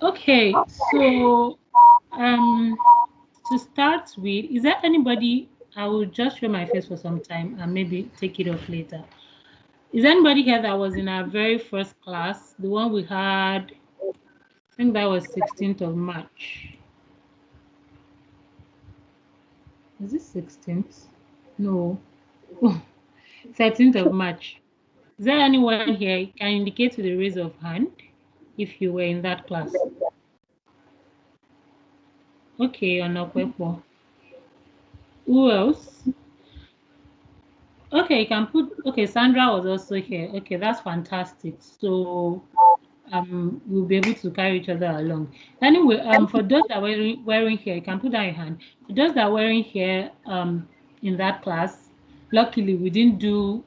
Okay, so to start with, is there anybody? I will just show my face for some time and maybe take it off later. Is there anybody here that was in our very first class, the one we had? I think that was 16th of March. Is it 16th? No, 13th of March. Is there anyone here? Can indicate with a raise of hand if you were in that class. Okay, Onokwepo. Who else? Okay, you can put, okay, Sandra was also here. Okay, that's fantastic. So we'll be able to carry each other along. Anyway, for those that were wearing here, you can put down your hand. For those that are wearing here in that class, luckily we didn't do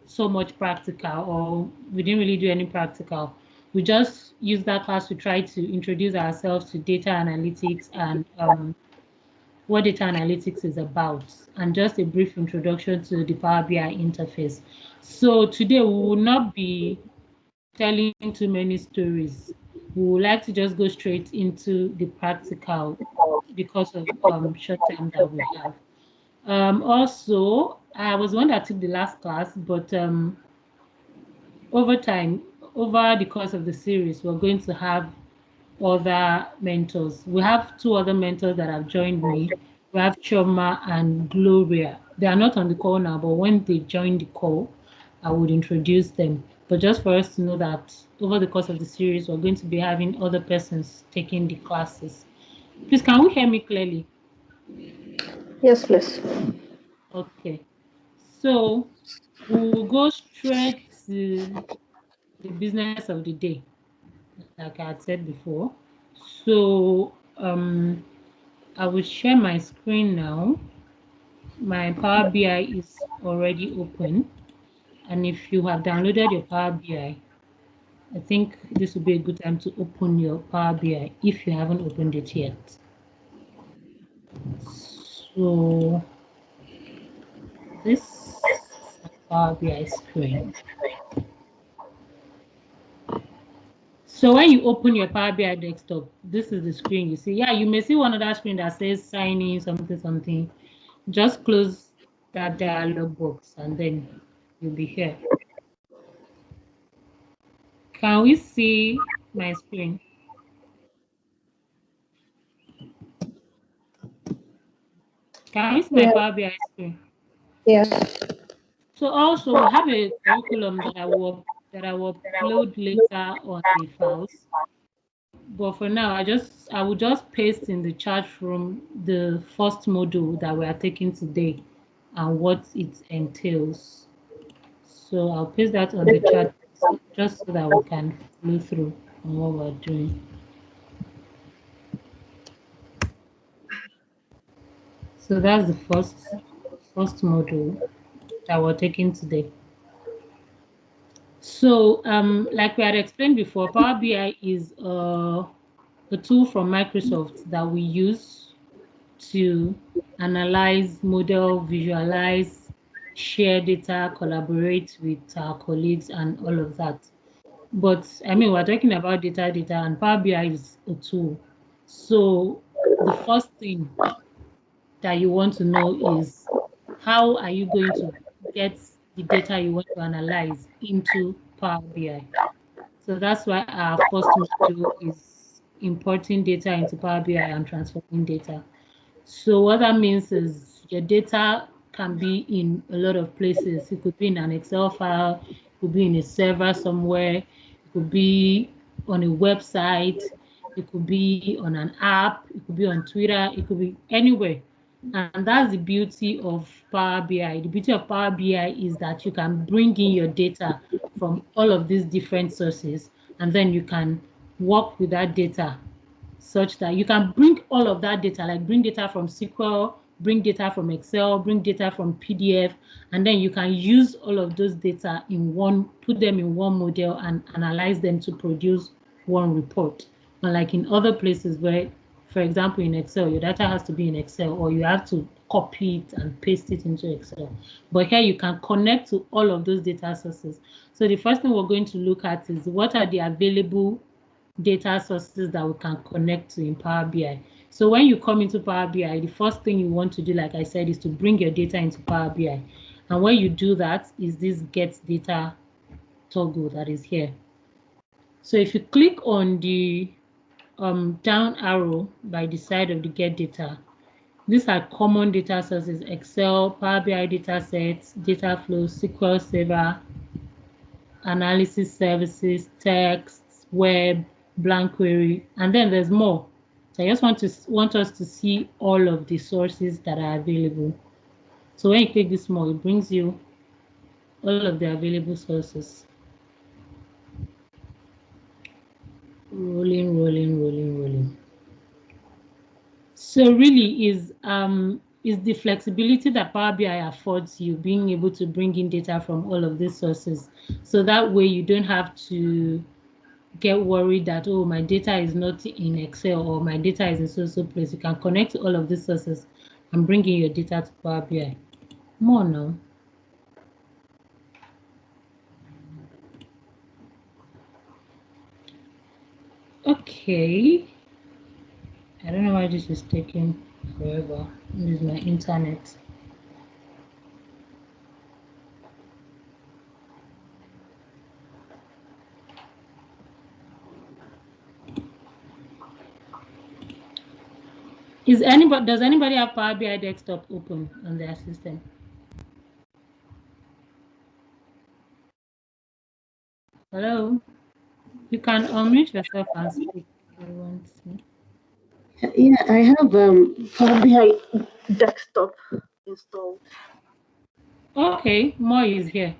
so much practical, or we didn't really do any practical. We just used that class to try to introduce ourselves to data analytics and what data analytics is about, and just a brief introduction to the Power BI interface. So today we will not be telling too many stories. We would like to just go straight into the practical because of short time that we have. Also, I was one that took the last class, but over time, over the course of the series, we're going to have other mentors. We have two other mentors that have joined me. We have Choma and Gloria. They are not on the call now, but when they join the call, I would introduce them. But just for us to know that over the course of the series, we're going to be having other persons taking the classes. Please, can we hear me clearly? Yes, please. Okay. So we'll go straight to the business of the day, like I had said before. So I will share my screen now. My Power BI is already open. And if you have downloaded your Power BI, I think this would be a good time to open your Power BI if you haven't opened it yet. So this is my Power BI screen. So when you open your Power BI desktop, this is the screen you see. Yeah, you may see one other screen that says sign in, something. Just close that dialog box and then you'll be here. Can we see my screen? Can we see my Power BI screen? Yes. So also we have a curriculum that I will upload later on the files. But for now, I will just paste in the chat room the first module that we are taking today and what it entails. So I'll paste that on the chat just so that we can follow through on what we're doing. So that's the first module that we're taking today. So like we had explained before, Power BI is a tool from Microsoft that we use to analyze, model, visualize, share data, collaborate with our colleagues and all of that. But I mean, we're talking about data, and Power BI is a tool. So the first thing that you want to know is how are you going to get the data you want to analyze into Power BI. So that's why our first module is importing data into Power BI and transforming data. So what that means is your data can be in a lot of places. It could be in an Excel file, it could be in a server somewhere, it could be on a website, it could be on an app, it could be on Twitter, it could be anywhere. And that's the beauty of Power BI. The beauty of Power BI is that you can bring in your data from all of these different sources, and then you can work with that data such that you can bring all of that data, like bring data from SQL, bring data from Excel, bring data from PDF, and then you can use all of those data in one, put them in one model and analyze them to produce one report. Unlike in other places where, for example, in Excel, your data has to be in Excel or you have to copy it and paste it into Excel. But here you can connect to all of those data sources. So the first thing we're going to look at is what are the available data sources that we can connect to in Power BI. So when you come into Power BI, the first thing you want to do, like I said, is to bring your data into Power BI. And when you do that, is this get data toggle that is here. So if you click on the down arrow by the side of the get data, these are common data sources: Excel, Power BI data sets, data flows, SQL Server, analysis services, text, web, blank query, and then there's more. So I just want us to see all of the sources that are available. So when you click this more, it brings you all of the available sources. Rolling. So really is the flexibility that Power BI affords you, being able to bring in data from all of these sources. So that way you don't have to get worried that, oh, my data is not in Excel or my data is in so place. You can connect to all of these sources and bring in your data to Power BI. More now. Okay. I don't know why this is taking forever. This is my internet. Does anybody have Power BI desktop open on their system? Hello? You can unmute yourself and speak if you want to. Yeah, I have Power BI desktop installed. Okay, more is here.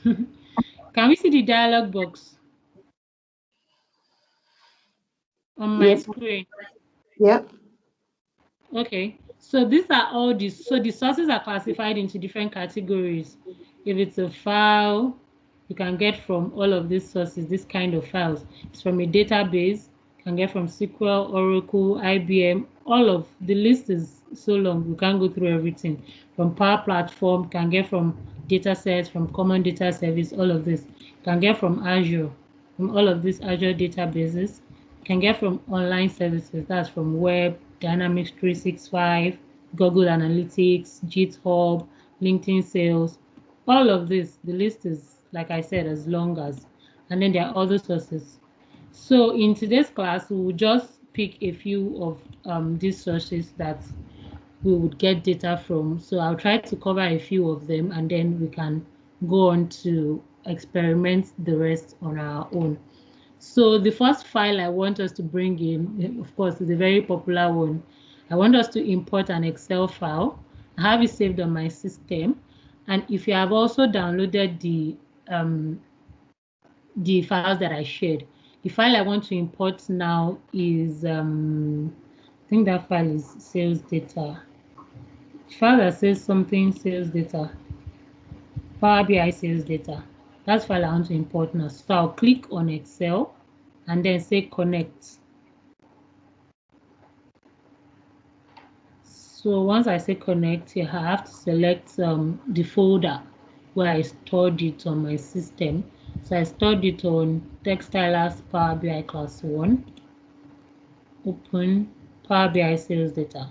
Can we see the dialog box on my Yep. screen? Yep. Okay, so these are all the sources are classified into different categories. If it's a file, you can get from all of these sources, this kind of files. It's from a database, you can get from SQL, Oracle, IBM, all of the list is so long, we can't go through everything. From Power Platform, you can get from data sets, from Common Data Service, all of this. You can get from Azure, from all of these Azure databases. Can get from online services, that's from web, Dynamics 365, Google Analytics, GitHub, LinkedIn Sales, all of this. The list is, like I said, as long as, and then there are other sources. So in today's class, we will just pick a few of these sources that we would get data from. So I'll try to cover a few of them, and then we can go on to experiment the rest on our own. So the first file I want us to bring in, of course, is a very popular one. I want us to import an Excel file. I have it saved on my system. And if you have also downloaded the files that I shared, the file I want to import now is, I think that file is sales data. The file that says something sales data, Power BI sales data. That's file I want to import now. So I'll click on Excel and then say connect. So once I say connect, I have to select the folder where I stored it on my system. So I stored it on Textiles Power BI Class 1. Open Power BI Sales Data.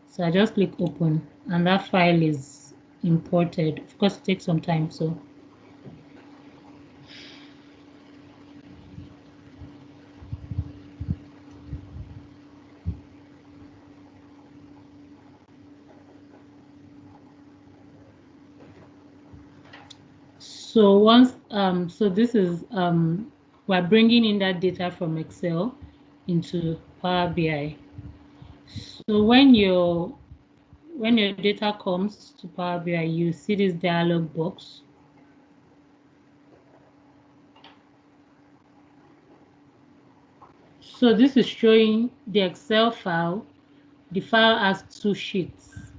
So I just click open and that file is imported. Of course, it takes some time. So this is we're bringing in that data from Excel into Power BI. So when your data comes to Power BI, you see this dialog box. So this is showing the Excel file. The file has 2 sheets.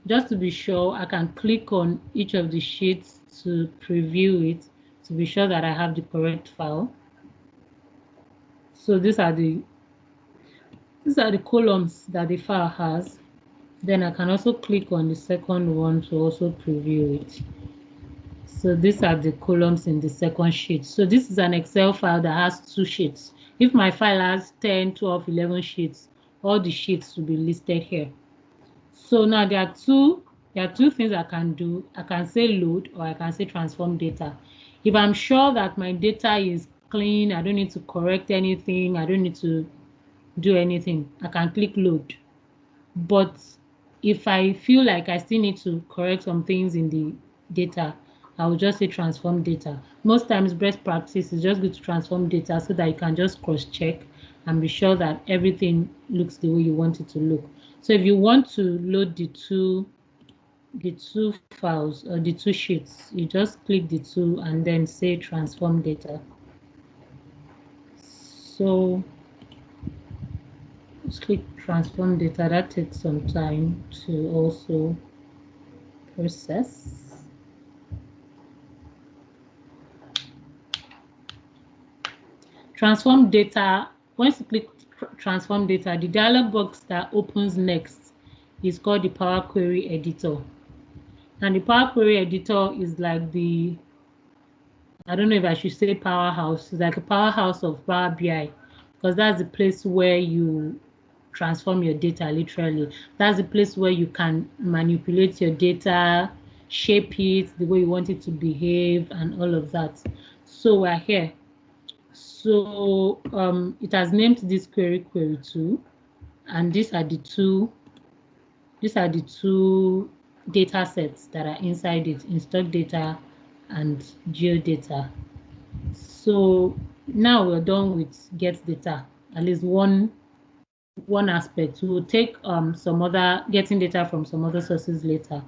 Just to be sure, I can click on each of the sheets to preview it to be sure that I have the correct file. So these are the columns that the file has. Then I can also click on the second one to also preview it. So these are the columns in the second sheet. So this is an Excel file that has 2 sheets. If my file has 10, 12, 11 sheets, all the sheets will be listed here. So now there are two things I can do. I can say load, or I can say transform data. If I'm sure that my data is clean, I don't need to correct anything, I don't need to do anything, I can click load. But if I feel like I still need to correct some things in the data, I will just say transform data. Most times best practice is just go to transform data so that you can just cross check and be sure that everything looks the way you want it to look. So if you want to load the two files or the 2 sheets, you just click the 2 and then say transform data. So let's click transform data. That takes some time to also process. Transform data. Once you click transform data, the dialog box that opens next is called the Power Query Editor. And the Power Query Editor is like the, I don't know if I should say powerhouse, it's like a powerhouse of Power BI, because that's the place where you transform your data literally. That's the place where you can manipulate your data, shape it the way you want it to behave and all of that. So we're here. So it has named this query 2, and these are the two data sets that are inside it, in stock data and geodata. So now we're done with get data, at least one aspect. We will take some other getting data from some other sources later.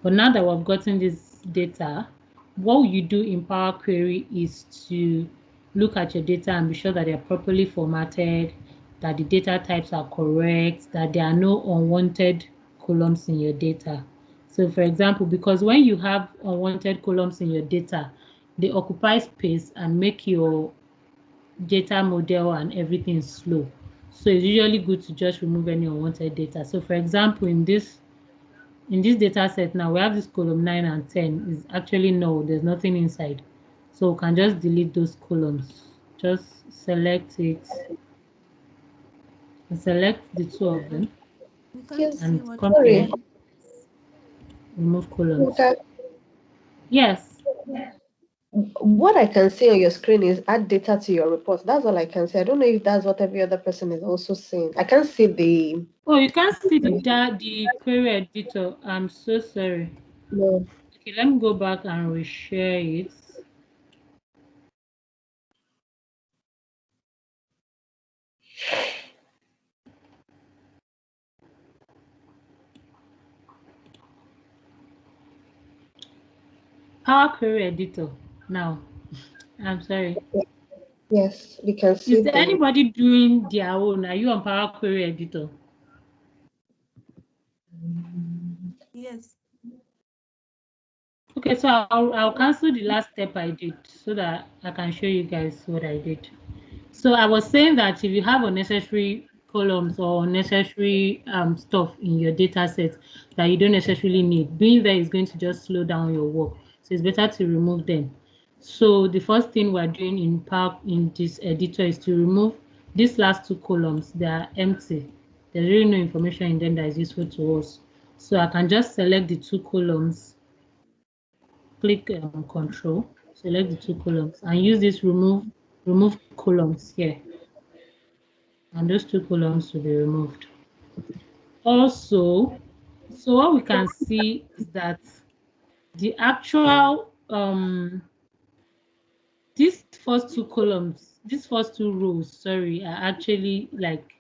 But now that we've gotten this data, what you do in Power Query is to look at your data and be sure that they're properly formatted, that the data types are correct, that there are no unwanted columns in your data. So for example, because when you have unwanted columns in your data, they occupy space and make your data model and everything slow. So it's usually good to just remove any unwanted data. So for example, in this data set now, we have this column 9 and 10 is actually no, there's nothing inside. So we can just delete those columns. Just select it and select the 2 of them We can't see and what come you here, did. remove columns. Okay. Yes. What I can see on your screen is add data to your report. That's all I can see. I don't know if that's what every other person is also seeing. I can't see the. Oh, you can't see the query editor. I'm so sorry. No. Okay, let me go back and reshare it. Power Query Editor. Now, I'm sorry. Yes, we can see Is there the. anybody doing their own? Are you on Power Query Editor? Yes. Okay, so I'll cancel the last step I did so that I can show you guys what I did. So I was saying that if you have unnecessary columns or unnecessary stuff in your data set that you don't necessarily need, being there is going to just slow down your work. So it's better to remove them. So the first thing we're doing in this editor is to remove these last 2 columns. They are empty. There's really no information in them that is useful to us. So I can just select the 2 columns, click Control, select the 2 columns, and use this remove columns here, and those 2 columns will be removed. Also, so what we can see is that the actual these first 2 columns, these first 2 rows, sorry, are actually like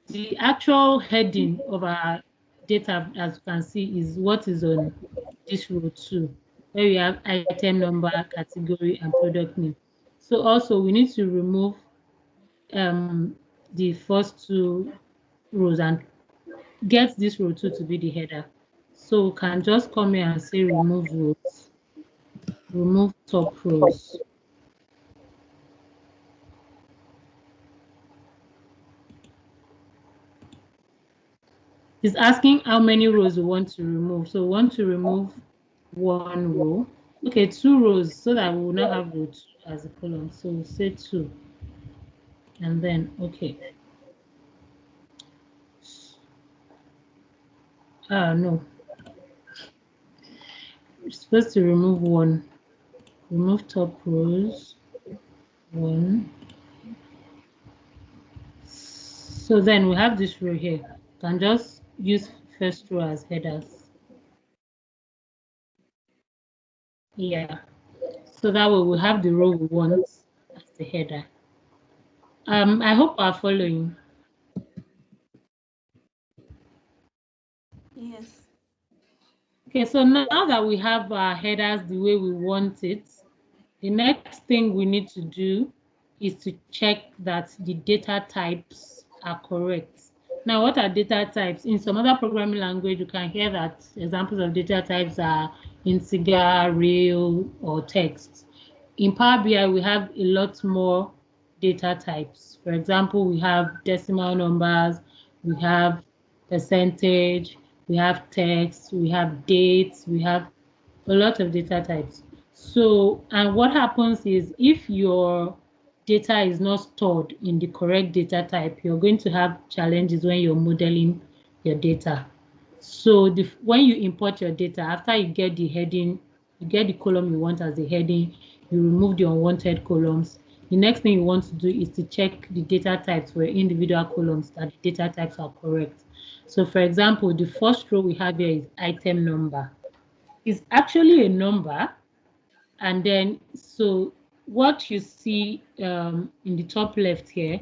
the actual heading of our data, as you can see, is what is on this row 2, where we have item number, category, and product name. So also we need to remove the first 2 rows and get this row 2 to be the header. So we can just come here and say remove rows, remove top rows. It's asking how many rows we want to remove. So we want to remove 1 row. Okay, 2 rows so that we will not have row 2 as a column. So we'll say 2. And then, okay. No. We're supposed to remove 1. Remove top rows. 1. So then we have this row here. Can just use first row as headers. Yeah. So that way we have the row we want as the header. I hope you are following. Yes. Okay, so now that we have our headers the way we want it, the next thing we need to do is to check that the data types are correct. Now, what are data types? In some other programming language, you can hear that examples of data types are integer, real, or text. In Power BI, we have a lot more data types. For example, we have decimal numbers, we have percentage, we have text, we have dates, we have a lot of data types. So, and what happens is if your data is not stored in the correct data type, you're going to have challenges when you're modeling your data. So when you import your data, after you get the heading, you get the column you want as the heading, you remove the unwanted columns. The next thing you want to do is to check the data types for individual columns that the data types are correct. So for example, the first row we have here is item number. It's actually a number, and then so what you see in the top left here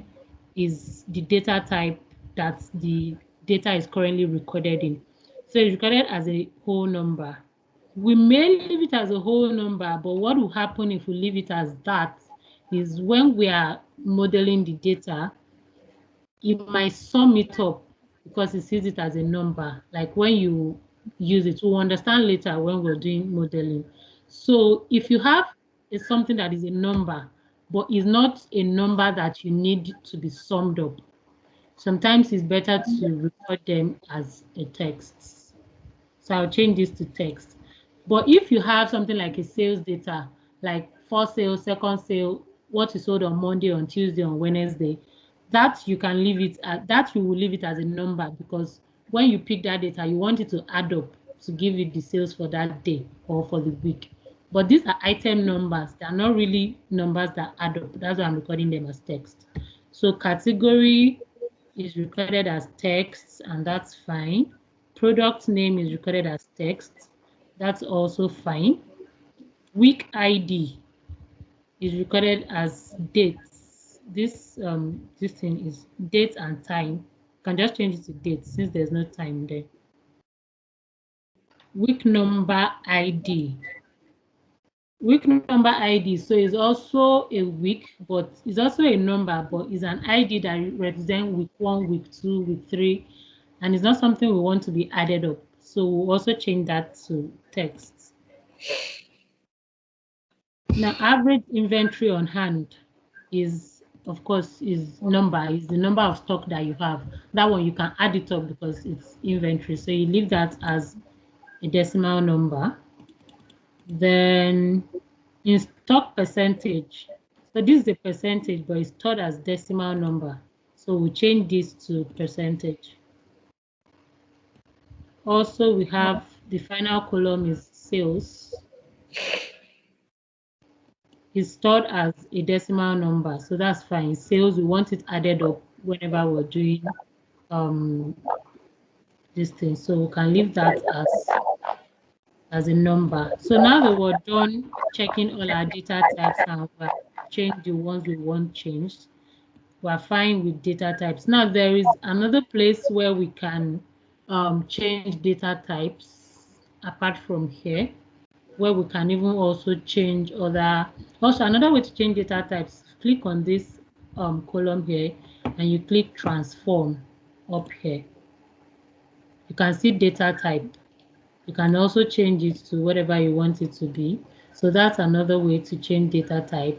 is the data type that the data is currently recorded in. So it's recorded as a whole number. We may leave it as a whole number, but what will happen if we leave it as that is when we are modeling the data, it might sum it up because it sees it as a number. Like when you use it, we'll understand later when we're doing modeling. So if you have something that is a number, but is not a number that you need to be summed up, sometimes it's better to record them as a text. So I'll change this to text. But if you have something like a sales data, like first sale, second sale, what you sold on Monday, on Tuesday, on Wednesday, that you can leave it at that you will leave it as a number, because when you pick that data, you want it to add up to give you the sales for that day or for the week. But these are item numbers. They are not really numbers that add up. That's why I'm recording them as text. So category is recorded as text, and that's fine. Product name is recorded as text. That's also fine. Week ID is recorded as dates. This thing is date and time. You can just change it to date since there's no time there. Week number ID. Week number ID, so it's also a week, but it's also a number, but it's an ID that represents week 1, week 2, week 3, and it's not something we want to be added up. So we'll also change that to text. Now, average inventory on hand is, of course, is the number of stock that you have. That one you can add it up because it's inventory. So you leave that as a decimal number. Then in stock percentage, so this is the percentage, but it's stored as decimal number. So we change this to percentage. Also, we have the final column is sales. It's stored as a decimal number, so that's fine. Sales, we want it added up whenever we're doing this thing. So we can leave that as a number. So now that we're done checking all our data types and we've changed the ones we want changed, we're fine with data types. Now there is another place where we can change data types apart from here, where we can even also change also another way to change data types. Click on this column here and you click transform up here. You can see data type. You can also change it to whatever you want it to be. So that's another way to change data type.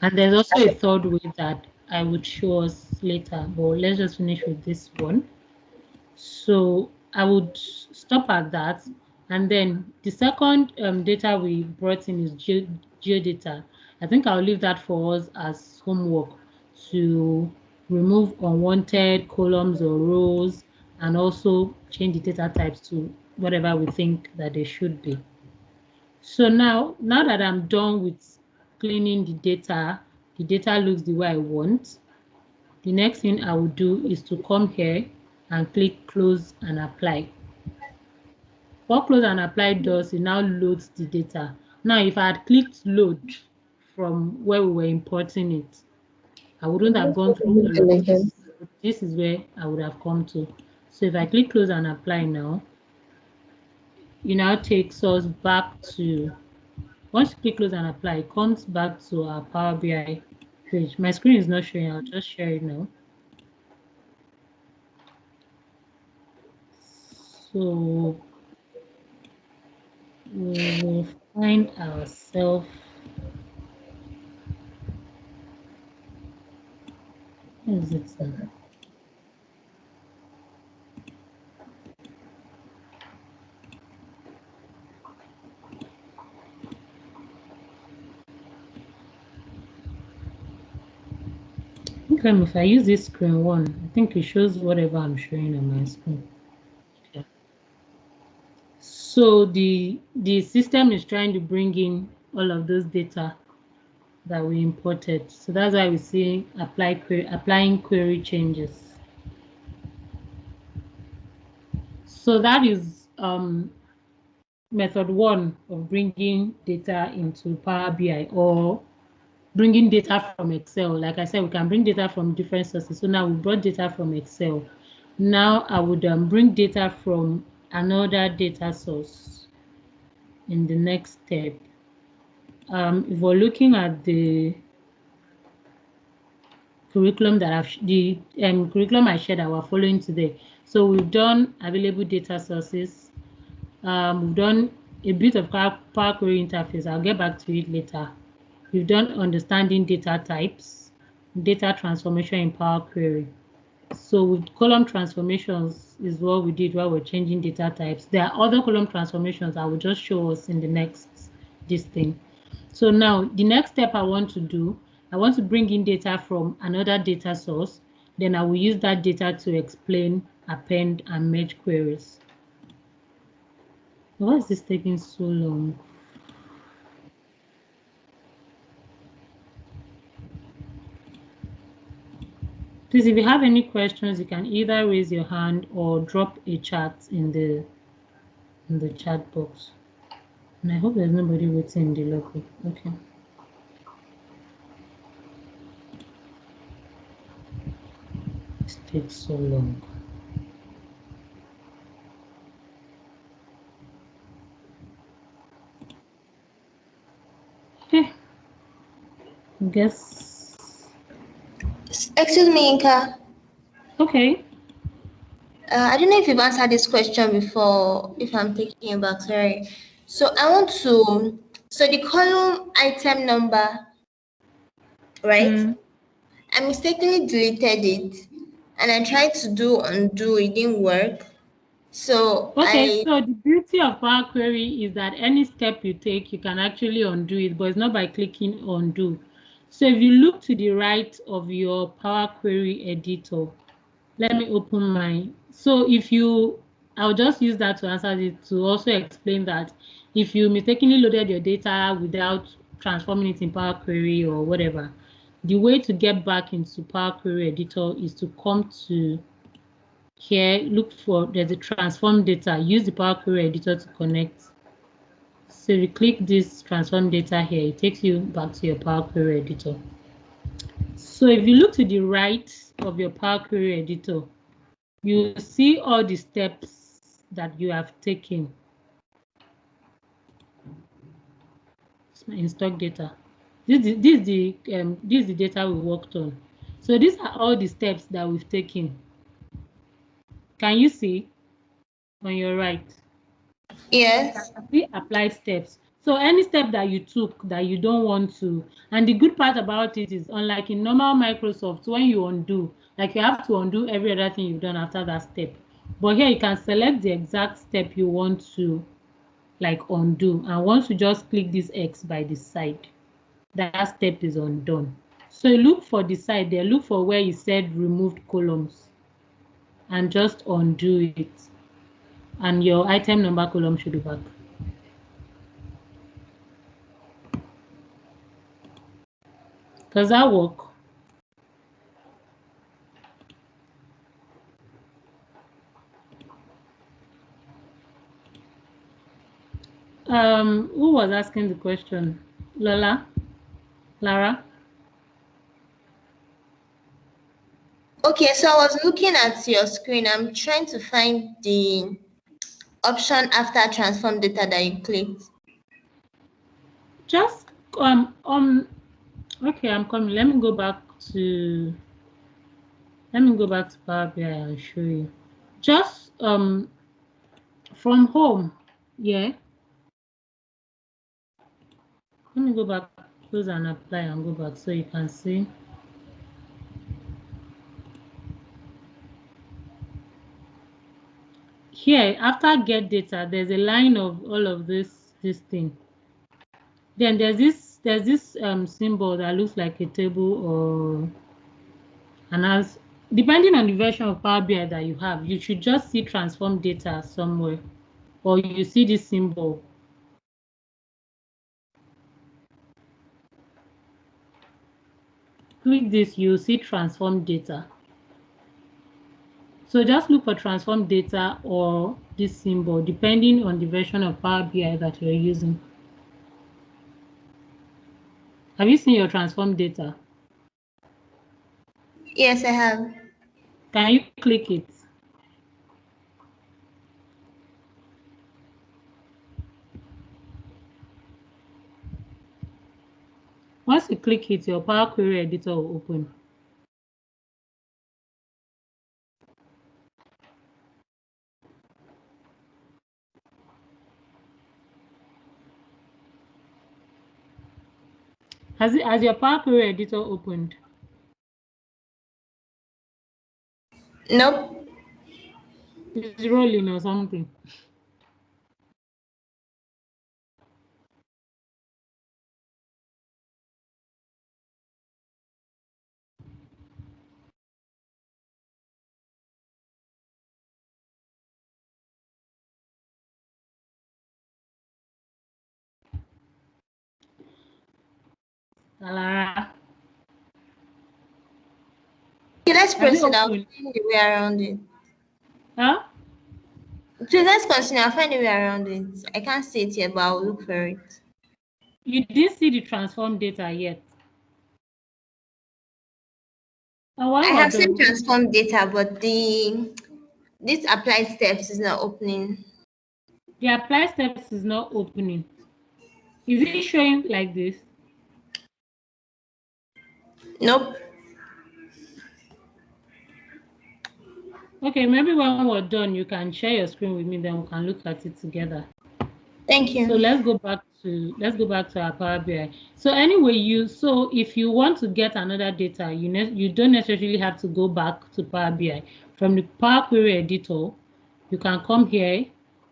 And there's also a third way that I would show us later, but let's just finish with this one. So I would stop at that. And then the second data we brought in is geodata. I think I'll leave that for us as homework to remove unwanted columns or rows and also change the data types to whatever we think that they should be. So now that I'm done with cleaning the data looks the way I want. The next thing I will do is to come here and click close and apply. What close and apply does, it now loads the data. Now, if I had clicked load from where we were importing it, I wouldn't have gone through all of this. This is where I would have come to. So if I click close and apply now, it now takes us back to, once you click close and apply, it comes back to our Power BI page. My screen is not showing, I'll just share it now. So we will find ourselves. Where is it now? If I use this screen one, I think it shows whatever I'm showing on my screen. Okay. So the system is trying to bring in all of those data that we imported. So that's why we see applying query changes. So that is method one of bringing data into Power BI or bringing data from Excel. Like I said, we can bring data from different sources. So now we brought data from Excel. Now I would bring data from another data source in the next step. If we're looking at the curriculum that curriculum I shared that we're following today. So we've done available data sources. We've done a bit of Power Query interface. I'll get back to it later. We've done understanding data types, data transformation in Power Query. So with column transformations is what we did while we're changing data types. There are other column transformations I will just show us in the next thing. So now the next step I want to do, I want to bring in data from another data source. Then I will use that data to explain, append, and merge queries. Why is this taking so long? Please, if you have any questions, you can either raise your hand or drop a chat in the chat box. And I hope there's nobody waiting in the lobby. Okay. This takes so long. Okay. I guess. Excuse me, Inka. Okay. I don't know if you've answered this question before, if I'm taking it back, sorry. So I want to, so the column item number, right? I mistakenly deleted it and I tried to do undo, it didn't work. So okay, so the beauty of Power Query is that any step you take, you can actually undo it, but it's not by clicking undo. So if you look to the right of your Power Query editor, let me open mine. So if you, I'll just use that to answer it, to also explain that if you mistakenly loaded your data without transforming it in Power Query or whatever, the way to get back into Power Query editor is to come to here, look for, there's a transform data, use the Power Query editor to connect. So you click this transform data here, it takes you back to your Power Query editor. So if you look to the right of your Power Query editor, you see all the steps that you have taken. It's my in stock data. This is the data we worked on. So these are all the steps that we've taken. Can you see on your right? Yes. We apply steps. So any step that you took that you don't want to, and the good part about it is, unlike in normal Microsoft, when you undo, like you have to undo every other thing you've done after that step. But here you can select the exact step you want to like undo. And once you just click this X by the side, that step is undone. So look for the side there, look for where you said removed columns and just undo it. And your item number column should be back. Does that work? Who was asking the question? Lola? Lara? Okay, so I was looking at your screen. I'm trying to find the option after transform data that you clicked. Just okay, I'm coming. Let me go back to Power BI and show you. Just from home, yeah. Let me go back, close and apply and go back so you can see. Here, after get data, there's a line of all of this thing. Then there's this symbol that looks like a table or an as. Depending on the version of Power BI that you have, you should just see transform data somewhere, or you see this symbol. Click this, you'll see transform data. So just look for transform data or this symbol, depending on the version of Power BI that you're using. Have you seen your transform data? Yes, I have. Can you click it? Once you click it, your Power Query editor will open. Has your Power Query editor opened? Nope. It's rolling or something. Lara, Okay, let's has it proceed. I'll opened? find the way around it. Huh? So let's continue. I'll find the way around it. I can't see it yet, but I'll look for it. You didn't see the transform data yet. And I while we're have seen done, transform data, but this applied steps is not opening. the apply steps is not opening. Is it showing like this? Nope. Okay, maybe when we're done, you can share your screen with me, then we can look at it together. Thank you. So let's go back to our Power BI. So anyway, if you want to get another data, you don't necessarily have to go back to Power BI. From the Power Query editor, you can come here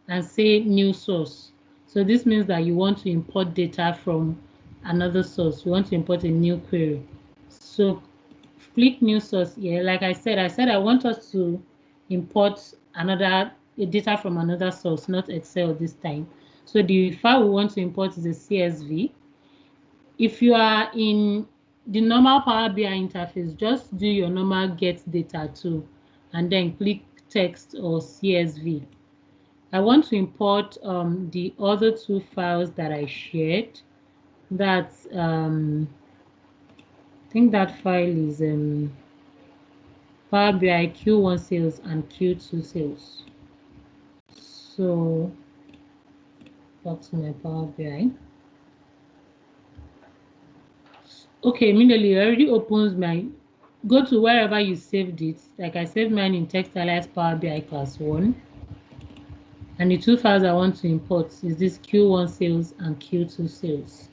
and say new source. So this means that you want to import data from another source. You want to import a new query. So click new source here. Like I said I want us to import data from another source, not Excel this time. So the file we want to import is a CSV. If you are in the normal Power BI interface, just do your normal get data tool and then click text or CSV. I want to import the other two files that I shared. That's I think that file is Power BI Q1 sales and Q2 sales. So back to my Power BI. Okay, immediately it already opens go to wherever you saved it. Like I saved mine in Textiles Power BI class 1. And the two files I want to import is this Q1 sales and Q2 sales.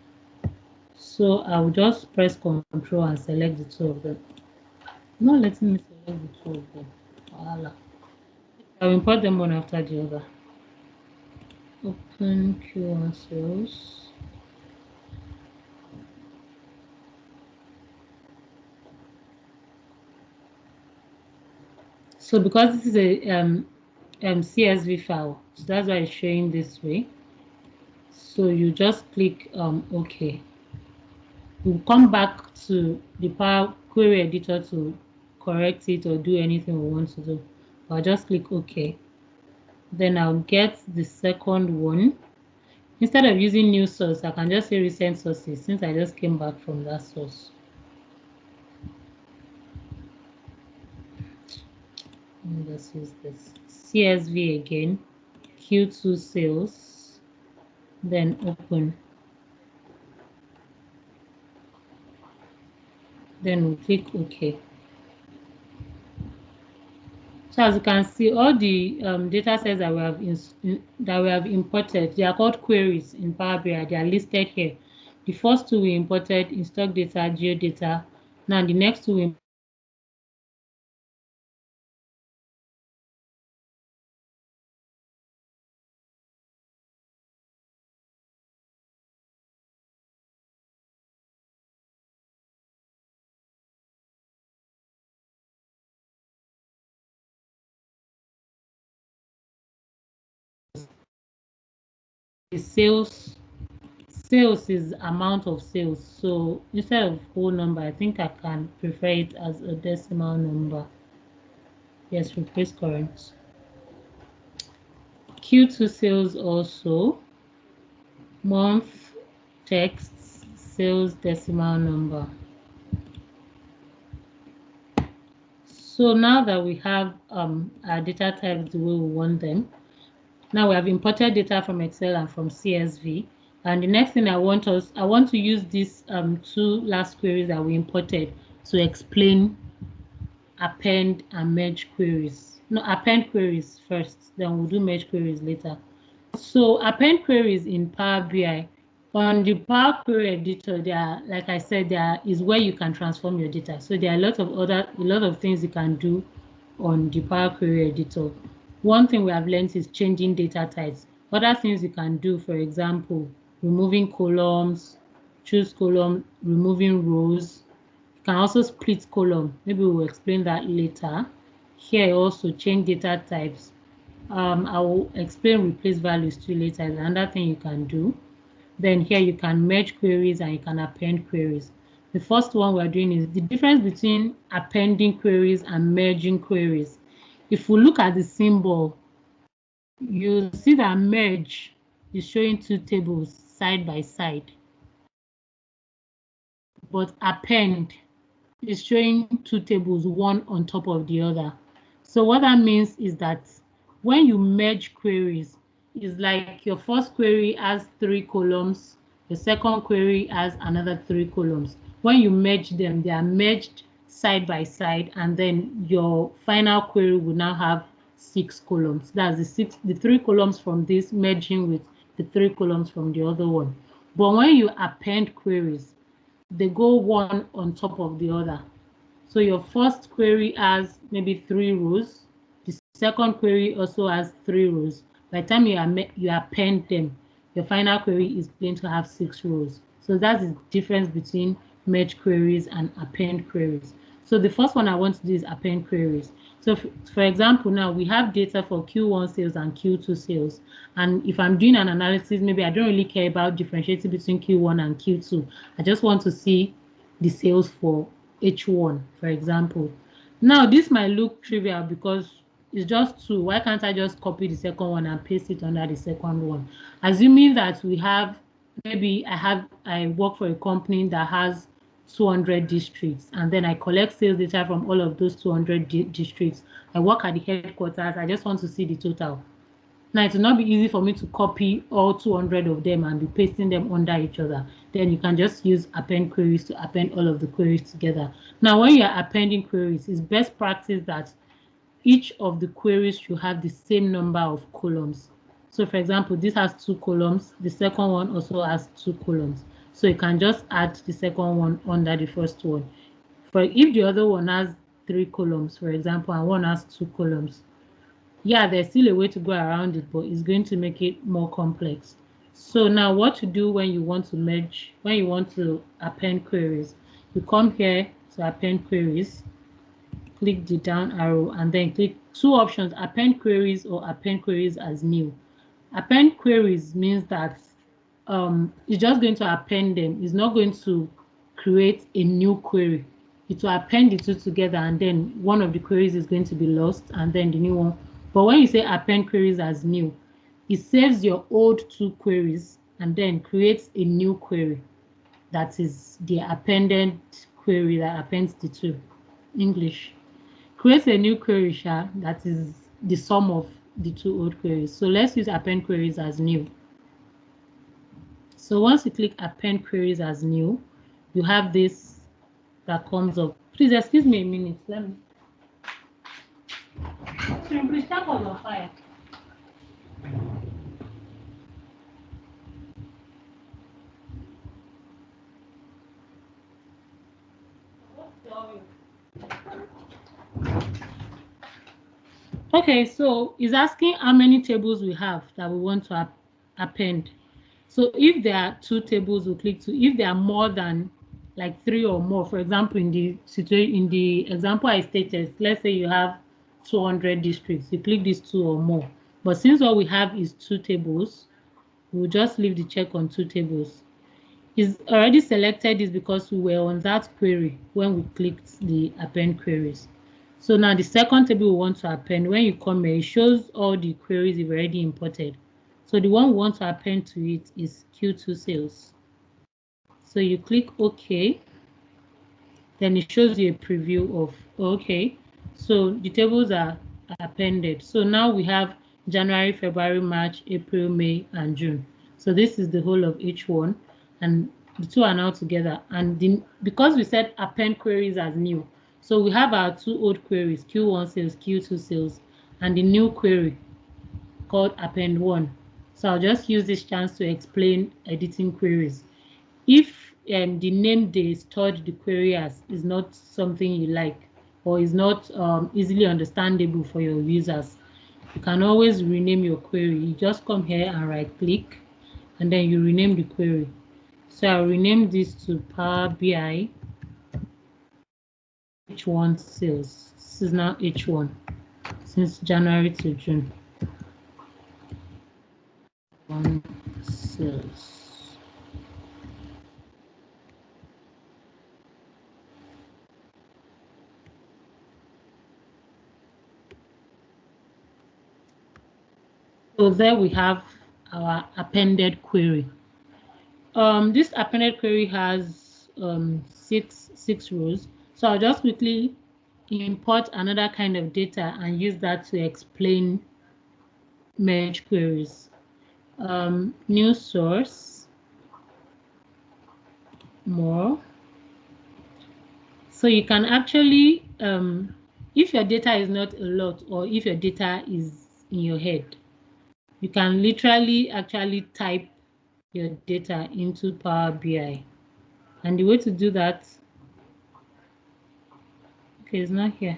So I will just press Control and select the two of them. Not letting me select the two of them. Voila. I'll import them one after the other. Open Q1 sales. So because this is a CSV file, so that's why it's showing this way. So you just click OK. We'll come back to the Power Query editor to correct it or do anything we want to do. I'll just click OK. Then I'll get the second one. Instead of using new source, I can just say recent sources since I just came back from that source. Let's use this CSV again, Q2 sales, then open. Then we'll click OK. So as you can see, all the data sets that we have imported, they are called queries in Power BI. They are listed here. The first two we imported in stock data, geodata. Now the next two we sales is amount of sales. So instead of whole number, I think I can prefer it as a decimal number. Yes, replace current. Q2 sales also, month, text, sales decimal number. So now that we have our data types the way we want them, now we have imported data from Excel and from CSV. And the next thing I want to use these two last queries that we imported to explain append and merge queries. No, append queries first, then we'll do merge queries later. So append queries in Power BI, on the Power Query editor, there, like I said, there is where you can transform your data. So there are a lot of things you can do on the Power Query editor. One thing we have learned is changing data types. Other things you can do, for example, removing columns, choose column, removing rows. You can also split column. Maybe we'll explain that later. Here also change data types. I will explain replace values to you later. Is another thing you can do. Then here you can merge queries and you can append queries. The first one we're doing is the difference between appending queries and merging queries. If we look at the symbol, you see that merge is showing two tables side by side, but append is showing two tables, one on top of the other. So what that means is that when you merge queries, it's like your first query has 3 columns, the second query has another 3 columns. When you merge them, they are merged side by side, and then your final query will now have 6 columns. That's the 3 columns from this merging with the 3 columns from the other one. But when you append queries, they go one on top of the other. So your first query has maybe 3 rows. The second query also has 3 rows. By the time you append them, your final query is going to have 6 rows. So that's the difference between merge queries and append queries. So the first one I want to do is append queries. So for example, now we have data for Q1 sales and Q2 sales. And if I'm doing an analysis, maybe I don't really care about differentiating between Q1 and Q2. I just want to see the sales for H1, for example. Now, this might look trivial because it's just 2. Why can't I just copy the second one and paste it under the second one? Assuming that we have, maybe I work for a company that has 200 districts, and then I collect sales data from all of those 200 districts. I work at the headquarters. I just want to see the total. Now, it will not be easy for me to copy all 200 of them and be pasting them under each other. Then you can just use append queries to append all of the queries together. Now, when you're appending queries, it's best practice that each of the queries should have the same number of columns. So for example, this has 2 columns. The second one also has 2 columns. So you can just add the second one under the first one. For if the other one has 3 columns, for example, and one has 2 columns, yeah, there's still a way to go around it, but it's going to make it more complex. So now what to do when you want to merge, when you want to append queries, you come here to append queries, click the down arrow, and then click two options, append queries or append queries as new. Append queries means that it's just going to append them. It's not going to create a new query. It will append the two together, and then one of the queries is going to be lost, and then the new one. But when you say append queries as new, it saves your old two queries and then creates a new query that is the appended query that appends the two. English. Create a new query that is the sum of the two old queries. So let's use append queries as new. So once you click append queries as new, you have this that comes up. Please excuse me a minute. Let me. Please tap on fire. Okay, so it's asking how many tables we have that we want to append. So if there are two tables, we'll click to. If there are more than like three or more, for example, in the example I stated, let's say you have 200 districts, you click these two or more. But since all we have is two tables, we'll just leave the check on two tables. It's already selected this because we were on that query when we clicked the append queries. So now the second table we want to append, when you come here, it shows all the queries you've already imported. So the one we want to append to it is Q2 sales. So you click OK, then it shows you a preview of OK. So the tables are appended. So now we have January, February, March, April, May, and June. So this is the whole of each one, and the two are now together. And because we said append queries as new, so we have our two old queries, Q1 sales, Q2 sales, and the new query called append one. So I'll just use this chance to explain editing queries. If the name they stored the query as is not something you like, or is not easily understandable for your users, you can always rename your query. You just come here and right click, and then you rename the query. So I'll rename this to Power BI H1 sales. This is now H1 since January to June. On sales. So there we have our appended query. This appended query has six rows. So I'll just quickly import another kind of data and use that to explain merge queries. New source, more. So you can actually, if your data is not a lot, or if your data is in your head, you can literally actually type your data into Power BI. And the way to do that, okay, it's not here,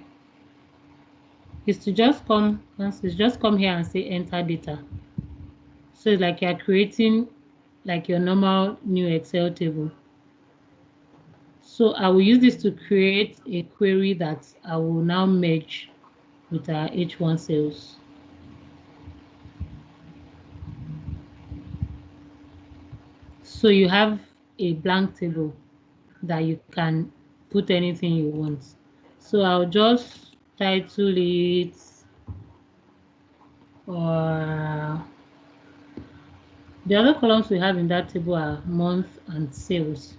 is to just come here and say enter data. So it's like you're creating like your normal new Excel table. So I will use this to create a query that I will now merge with our H1 sales. So you have a blank table that you can put anything you want. So I'll just title it, or the other columns we have in that table are month and sales.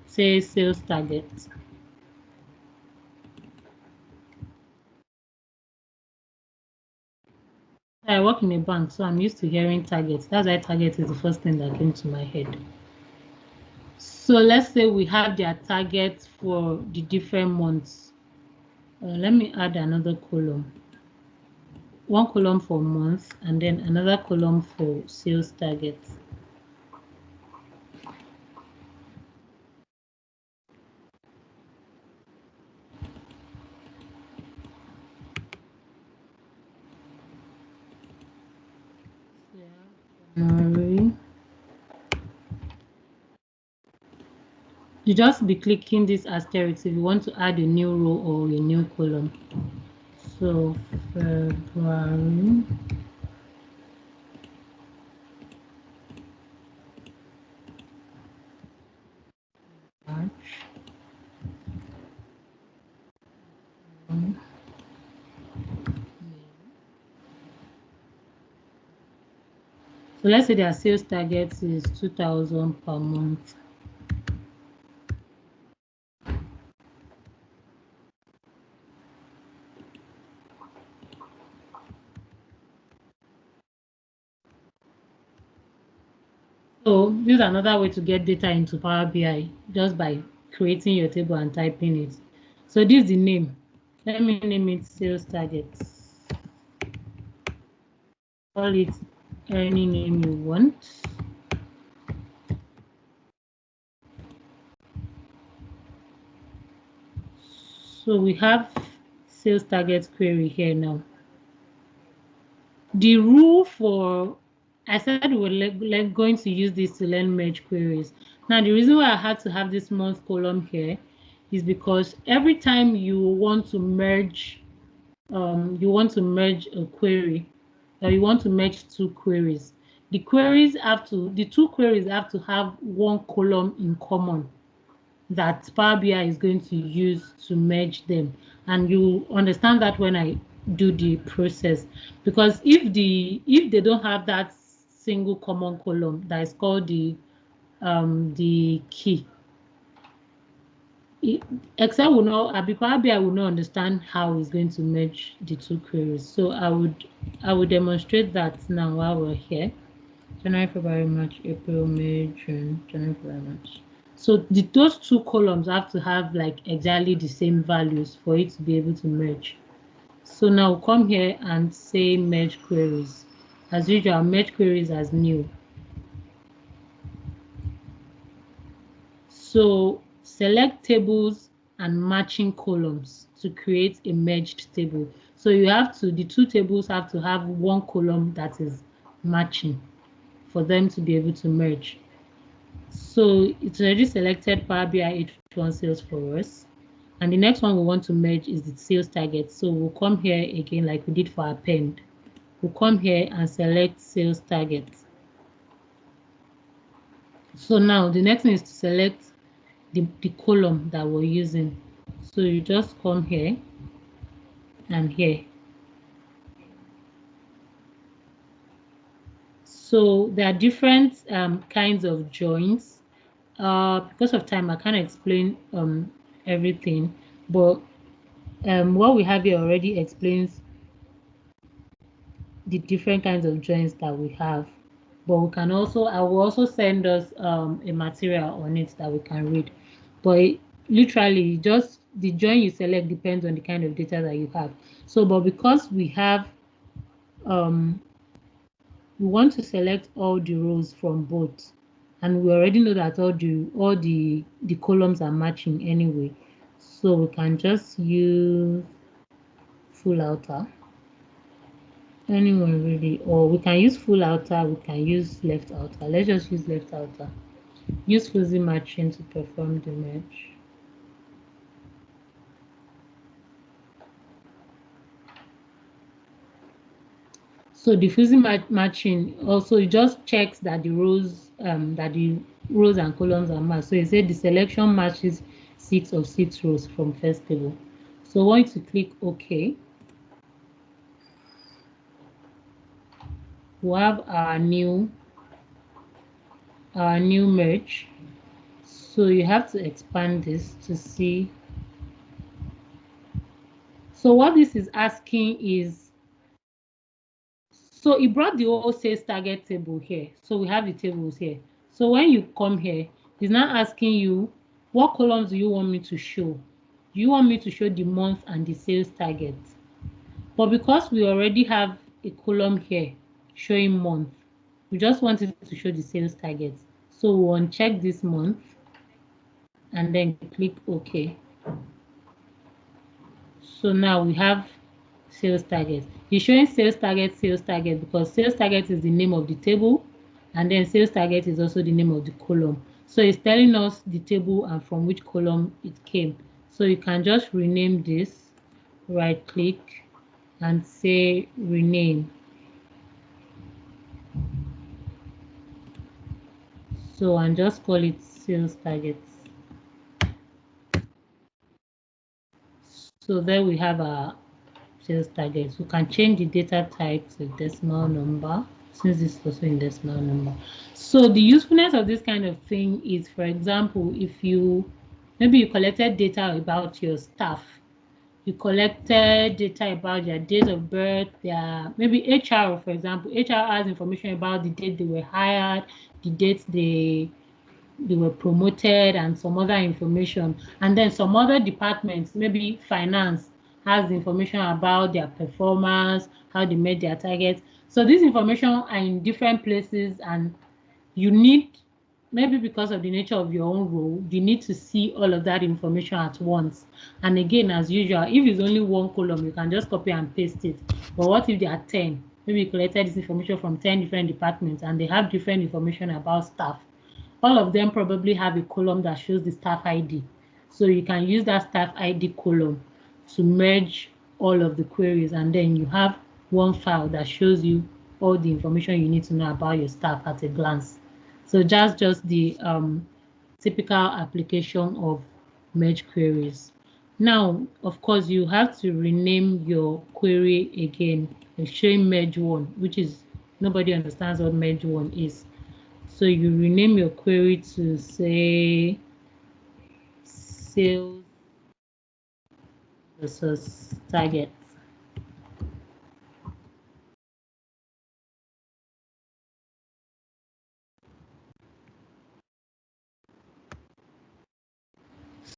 Say sales target. I work in a bank, so I'm used to hearing targets. That's why target is the first thing that came to my head. So let's say we have their targets for the different months. Let me add another column. One column for month and then another column for sales targets. January. You just be clicking this asterisk if you want to add a new row or a new column. So February. March. So let's say their sales target is 2,000 per month. So this is another way to get data into Power BI, just by creating your table and typing it. So this is the name. Let me name it sales targets. Call it any name you want. So we have sales target query here now. The rule for, I said we're going to use this to learn merge queries. Now the reason why I had to have this month column here is because every time you want to merge a query, or you want to merge two queries, the two queries have to have one column in common that Power BI is going to use to merge them. And you understand that when I do the process, because if they don't have that single common column that is called the key, Excel will not, Power BI will not understand how it's going to merge the two queries. So I would demonstrate that now while we're here. January, February, March, April, May, June, January, February, March. So those two columns have to have like exactly the same values for it to be able to merge. So now come here and say merge queries. As usual, merge queries as new. So select tables and matching columns to create a merged table. So the two tables have to have one column that is matching for them to be able to merge. So it's already selected Power BI H1 sales for us. And the next one we want to merge is the sales target. So we'll come here again like we did for append. We'll come here and select sales target. So now the next thing is to select the column that we're using. So you just come here and here. So there are different kinds of joins. Because of time, I can't explain everything, but what we have here already explains the different kinds of joins that we have. But we can also, I will also send us a material on it that we can read. But literally, just the join you select depends on the kind of data that you have. So, but because we have, we want to select all the rows from both, and we already know that all the columns are matching anyway. So we can just use full outer. Anyone really, or we can use full outer, we can use left outer. Let's just use left outer. Use fuzzy matching to perform the merge. So the fuzzy matching also, it just checks that the rows and columns are matched. So it said the selection matches 6 of 6 rows from first table. So I want to click OK. We have our new merge. So you have to expand this to see. So what this is asking is, so it brought the whole sales target table here. So we have the tables here. So when you come here, it's now asking you, what columns do you want me to show? Do you want me to show the month and the sales target? But because we already have a column here showing month, we just wanted to show the sales target. So we'll uncheck this month and then click OK. So now we have sales target. It's showing sales target because sales target is the name of the table And then sales target is also the name of the column. So it's telling us the table and from which column it came. So you can just rename this, right click and say rename. So and just call it sales targets. So there we have our sales targets. We can change the data type to decimal number, since this is also in decimal number. So the usefulness of this kind of thing is, for example, if you maybe you collected data about your staff, you collected data about their date of birth, their maybe HR, for example. HR has information about the date they were hired, the date they were promoted, and some other information. And then some other departments, maybe finance, has information about their performance, how they met their targets. So this information are in different places, and you need, maybe because of the nature of your own role, you need to see all of that information at once. And again, as usual, if it's only one column, you can just copy and paste it. But what if there are 10? Maybe you collected this information from 10 different departments and they have different information about staff. All of them probably have a column that shows the staff ID. So you can use that staff ID column to merge all of the queries, and then you have one file that shows you all the information you need to know about your staff at a glance. So that's just the typical application of merge queries. Now, of course, you have to rename your query again. It's showing merge one, which is, nobody understands what merge one is. So you rename your query to say sales versus target.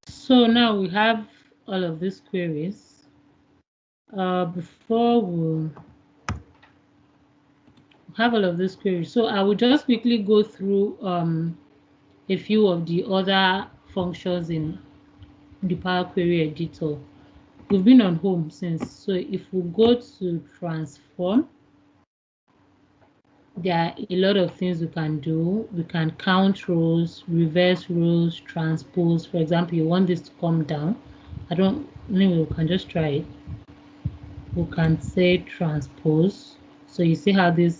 So now we have all of these queries. Before we have all of these queries, so I will just quickly go through a few of the other functions in the Power Query editor. We've been on home since, so if we go to transform, there are a lot of things we can do. We can count rows, reverse rows, transpose. For example, you want this to come down. Anyway, we can just try it. We can say transpose. So you see how the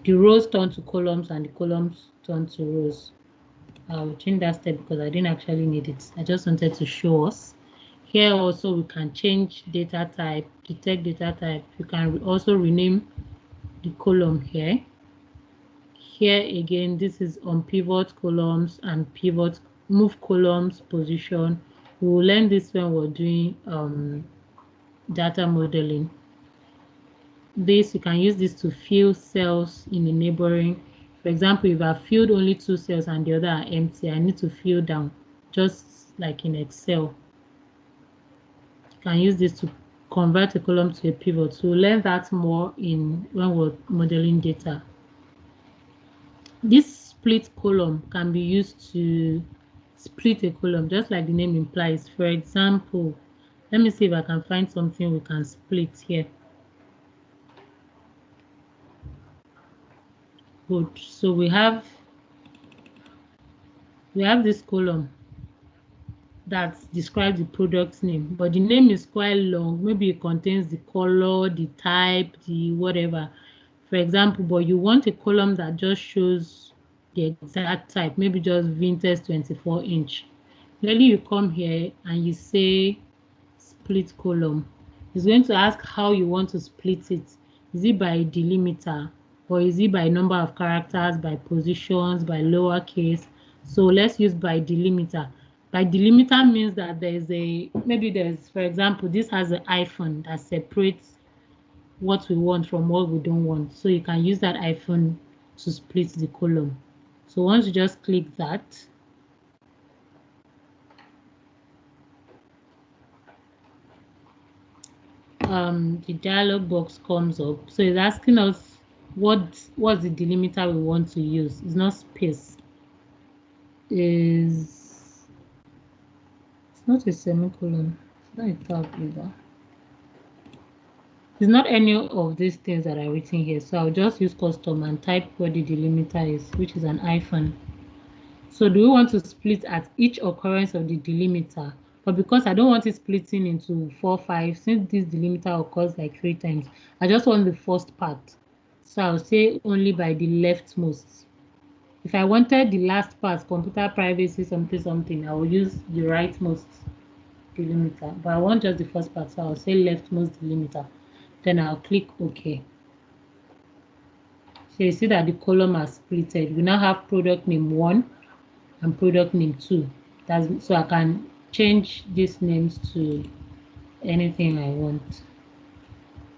rows turn to columns and the columns turn to rows. I'll change that step because I didn't actually need it. I just wanted to show us. Here also we can change data type, detect data type. You can also rename the column here. Here again, this is on pivot columns and pivot, move columns position. We will learn this when we're doing data modeling. This, you can use this to fill cells in the neighboring. For example, if I've filled only 2 cells and the other are empty, I need to fill down, just like in Excel. You can use this to convert a column to a pivot. So we'll learn that more when we're modeling data. This split column can be used to split a column, just like the name implies. For example, let me see if I can find something we can split here. Good. So we have this column that describes the product name, but the name is quite long. Maybe it contains the color, the type, the whatever. For example, but you want a column that just shows the exact type, maybe just vintage 24-inch. Really, you come here and you say split column. It's going to ask how you want to split it. Is it by delimiter, or is it by number of characters, by positions, by lowercase? So let's use by delimiter. By delimiter means that for example, this has an hyphen that separates what we want from what we don't want. So you can use that hyphen to split the column. So once you just click that, the dialog box comes up. So it's asking us what's the delimiter we want to use. It's not space. It's not a semicolon. It's not a tab either. It's not any of these things that are written here. So I'll just use custom and type what the delimiter is, which is an hyphen. So do we want to split at each occurrence of the delimiter? But because I don't want it splitting into 4, 5, since this delimiter occurs like 3 times, I just want the first part. So I'll say only by the leftmost. If I wanted the last part, computer privacy, something, I will use the rightmost delimiter. But I want just the first part, so I'll say leftmost delimiter. Then I'll click OK. So you see that the column has splitted. We now have product name 1 and product name 2. So I can change these names to anything I want.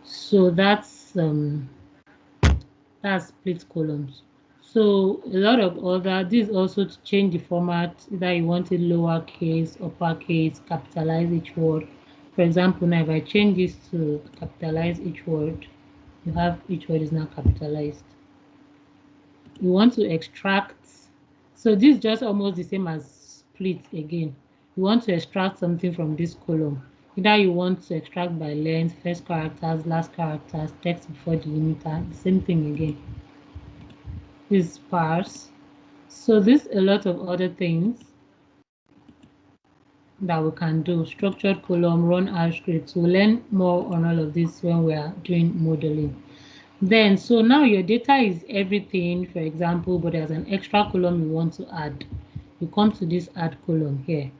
So that's split columns. So a lot of other, this is also to change the format, either you want it lowercase, uppercase, capitalize each word. For example, now if I change this to capitalize each word, you have each word is now capitalized. You want to extract, so this is just almost the same as split again. You want to extract something from this column. Either you want to extract by length, first characters, last characters, text before delimiter, the same thing again. This is sparse. So there's a lot of other things that we can do. Structured column, run R scripts. We'll learn more on all of this when we are doing modeling. Then, so now your data is everything, for example, but there's an extra column you want to add. You come to this add column here.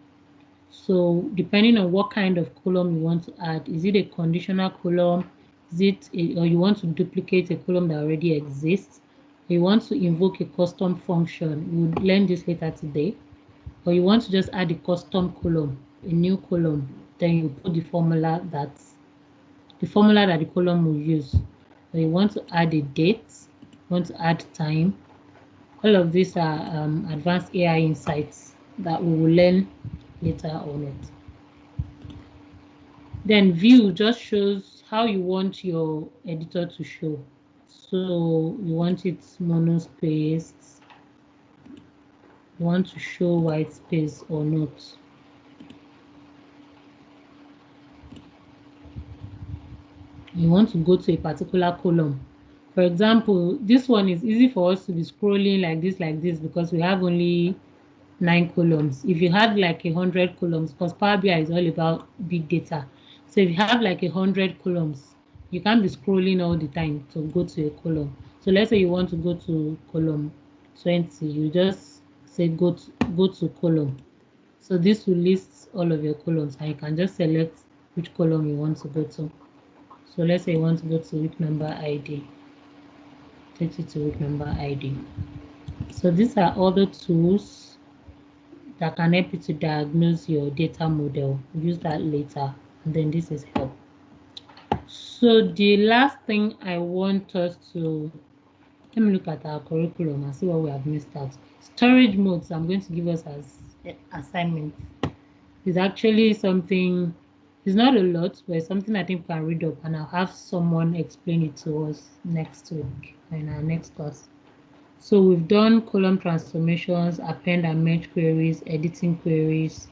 So depending on what kind of column you want to add, is it a conditional column? Or you want to duplicate a column that already exists? You want to invoke a custom function? We'll learn this later today. Or you want to just add a custom column, a new column, then you put the formula that the column will use. Or you want to add a date, you want to add time. All of these are advanced AI insights that we will learn later on it. Then view just shows how you want your editor to show. So you want it monospaced, you want to show white space or not. You want to go to a particular column. For example, this one is easy for us to be scrolling like this because we have only 9 columns. If you had like 100 columns, because Power BI is all about big data. So if you have like 100 columns, you can't be scrolling all the time to go to a column. So let's say you want to go to column 20, you just say go to column. So this will list all of your columns and you can just select which column you want to go to. So let's say you want to go to week number ID. Take it to week number ID. So these are other tools that can help you to diagnose your data model. We'll use that later. And then this is help. So the last thing I want us to, let me look at our curriculum and see what we have missed out. Storage modes I'm going to give us as assignment is actually something, it's not a lot, but it's something I think we can read up, and I'll have someone explain it to us next week in our next class. So we've done column transformations, append and merge queries, editing queries,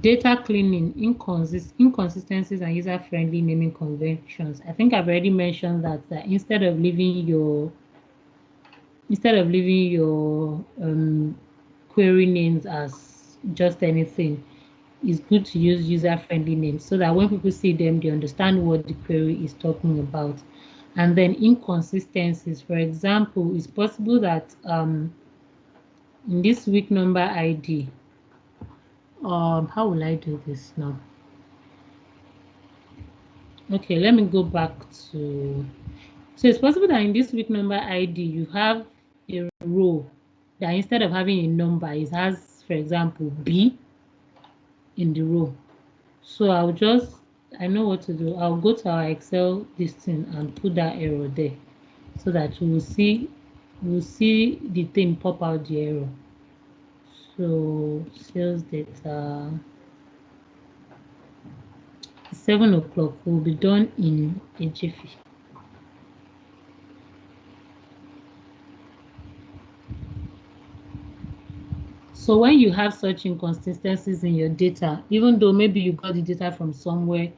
data cleaning, inconsistencies and user-friendly naming conventions. I think I've already mentioned that instead of leaving your query names as just anything, it's good to use user-friendly names so that when people see them, they understand what the query is talking about. And then inconsistencies, for example, it's possible that in this week number ID, how will I do this now? Okay, let me go back to, so it's possible that in this week number ID, you have a row that instead of having a number, it has, for example, B in the row. So I know what to do. I'll go to our Excel listing and put that error there so that we'll see the thing pop out the error. So sales data, 7 o'clock will be done in a jiffy. So when you have such inconsistencies in your data, even though maybe you got the data from somewhere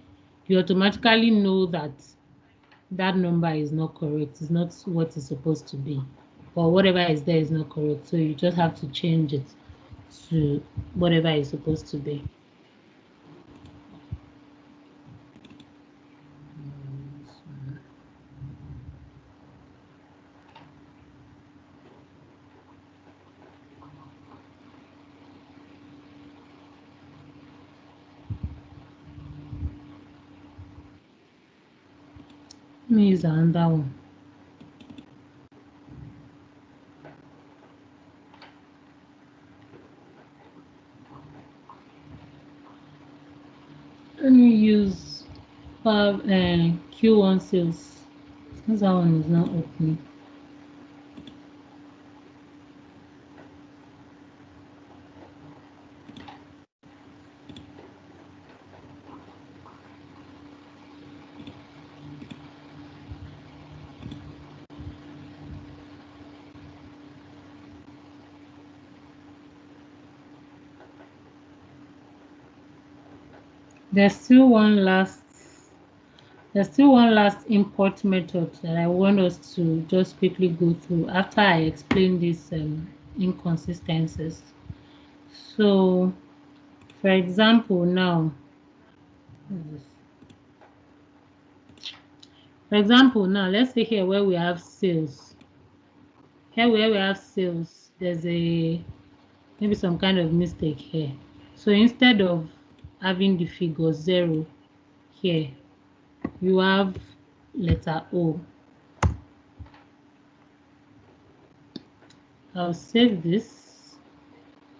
you automatically know that that number is not correct. It's not what it's supposed to be, or whatever is there is not correct. So you just have to change it to whatever it's supposed to be. Let me use another one. Let me use Q1 sales. Since that one is not opening. There's still one last import method that I want us to just quickly go through after I explain these inconsistencies. So, for example, now, let's say here where we have sales. Here where we have sales, there's maybe some kind of mistake here. So instead of having the figure 0 here, you have letter O. I'll save this.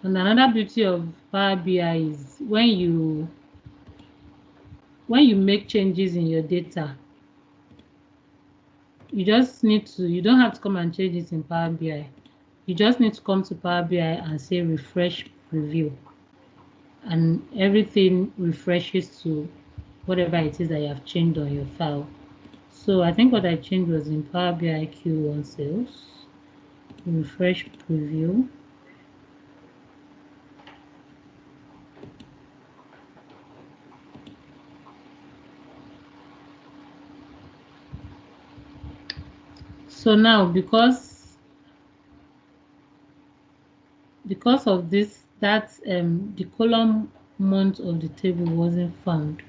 And another beauty of Power BI is when you make changes in your data, you don't have to come and change it in Power BI. You just need to come to Power BI and say refresh preview, and everything refreshes to whatever it is that you have changed on your file. So I think what I changed was in Power BI Q1 sales, refresh preview. So now because of this, the column month of the table wasn't found.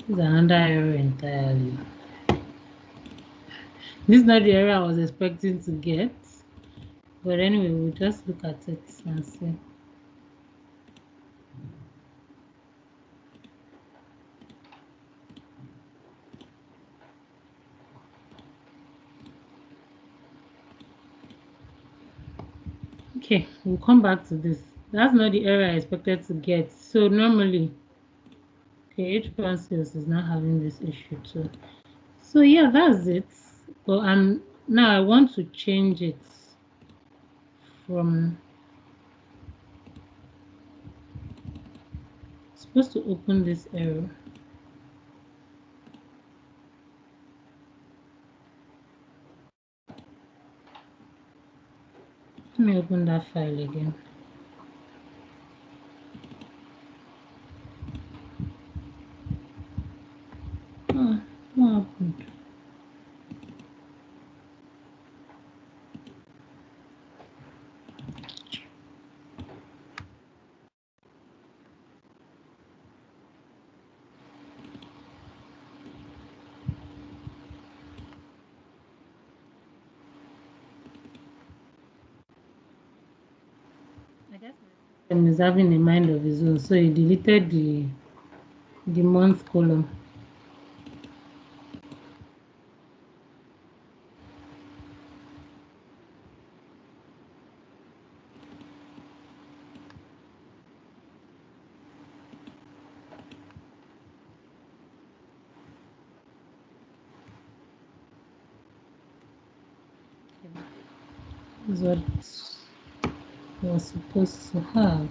This is another error entirely. This is not the error I was expecting to get, but anyway, we'll just look at it and see. Okay, we'll come back to this. That's not the error I expected to get. So normally, okay, H1 sales is not having this issue too. So yeah, that's it. But now I want to change it from supposed to open this error. Let me open that file again. Oh, what happened? I guess my system is having a mind of its own, so he deleted the month column. This is what it was supposed to have.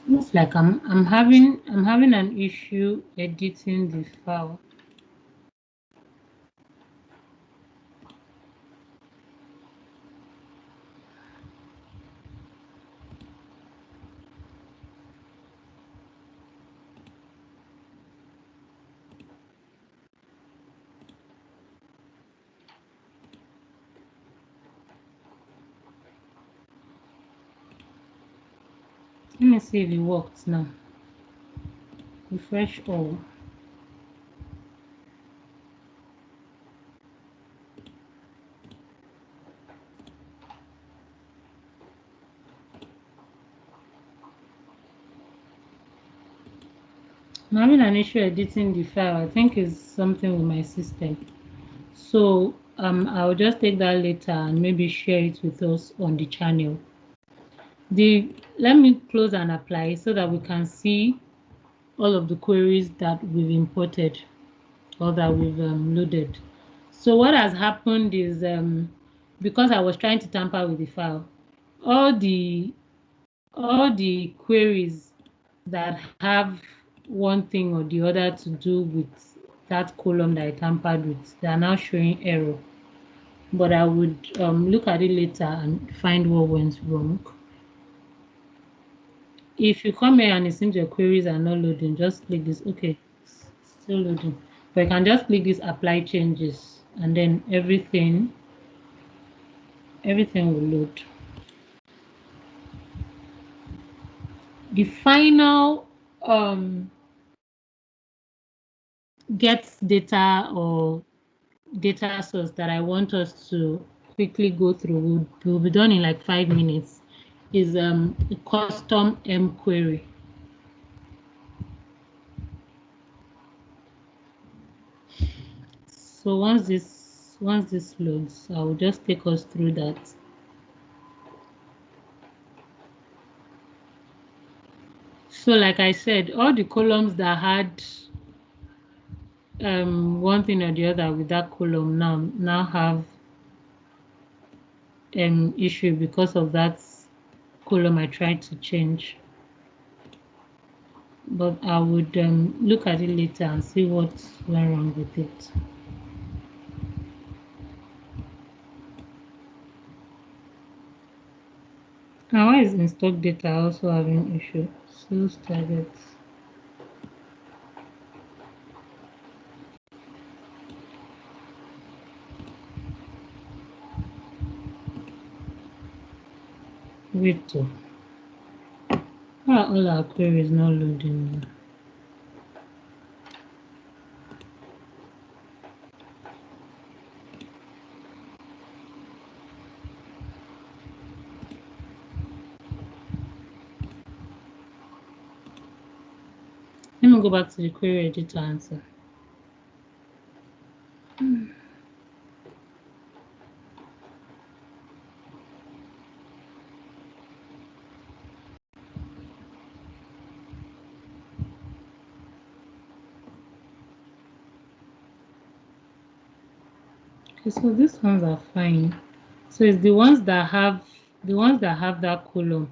Looks like I'm having an issue editing the file. Let me see if it works now. Refresh all. I'm having an issue editing the file. I think it's something with my system. So I'll just take that later and maybe share it with us on the channel. Let me close and apply so that we can see all of the queries that we've imported or that we've loaded. So what has happened is because I was trying to tamper with the file, all the queries that have one thing or the other to do with that column that I tampered with, they are now showing error. But I would look at it later and find what went wrong. If you come here and it seems your queries are not loading, just click this. Okay, it's still loading. But you can just click this apply changes and then everything will load. The final gets data or data source that I want us to quickly go through will be done in like 5 minutes is a custom M query. So once this loads, I will just take us through that. So like I said, all the columns that had one thing or the other with that column now have issue because of that column I tried to change. But I would look at it later and see what went wrong with it. Now, why is in stock data also having issue? Sales targets. Wait, why are all our queries not loading? Let me go back to the query editor answer. Okay, so these ones are fine. So it's the ones that have that column.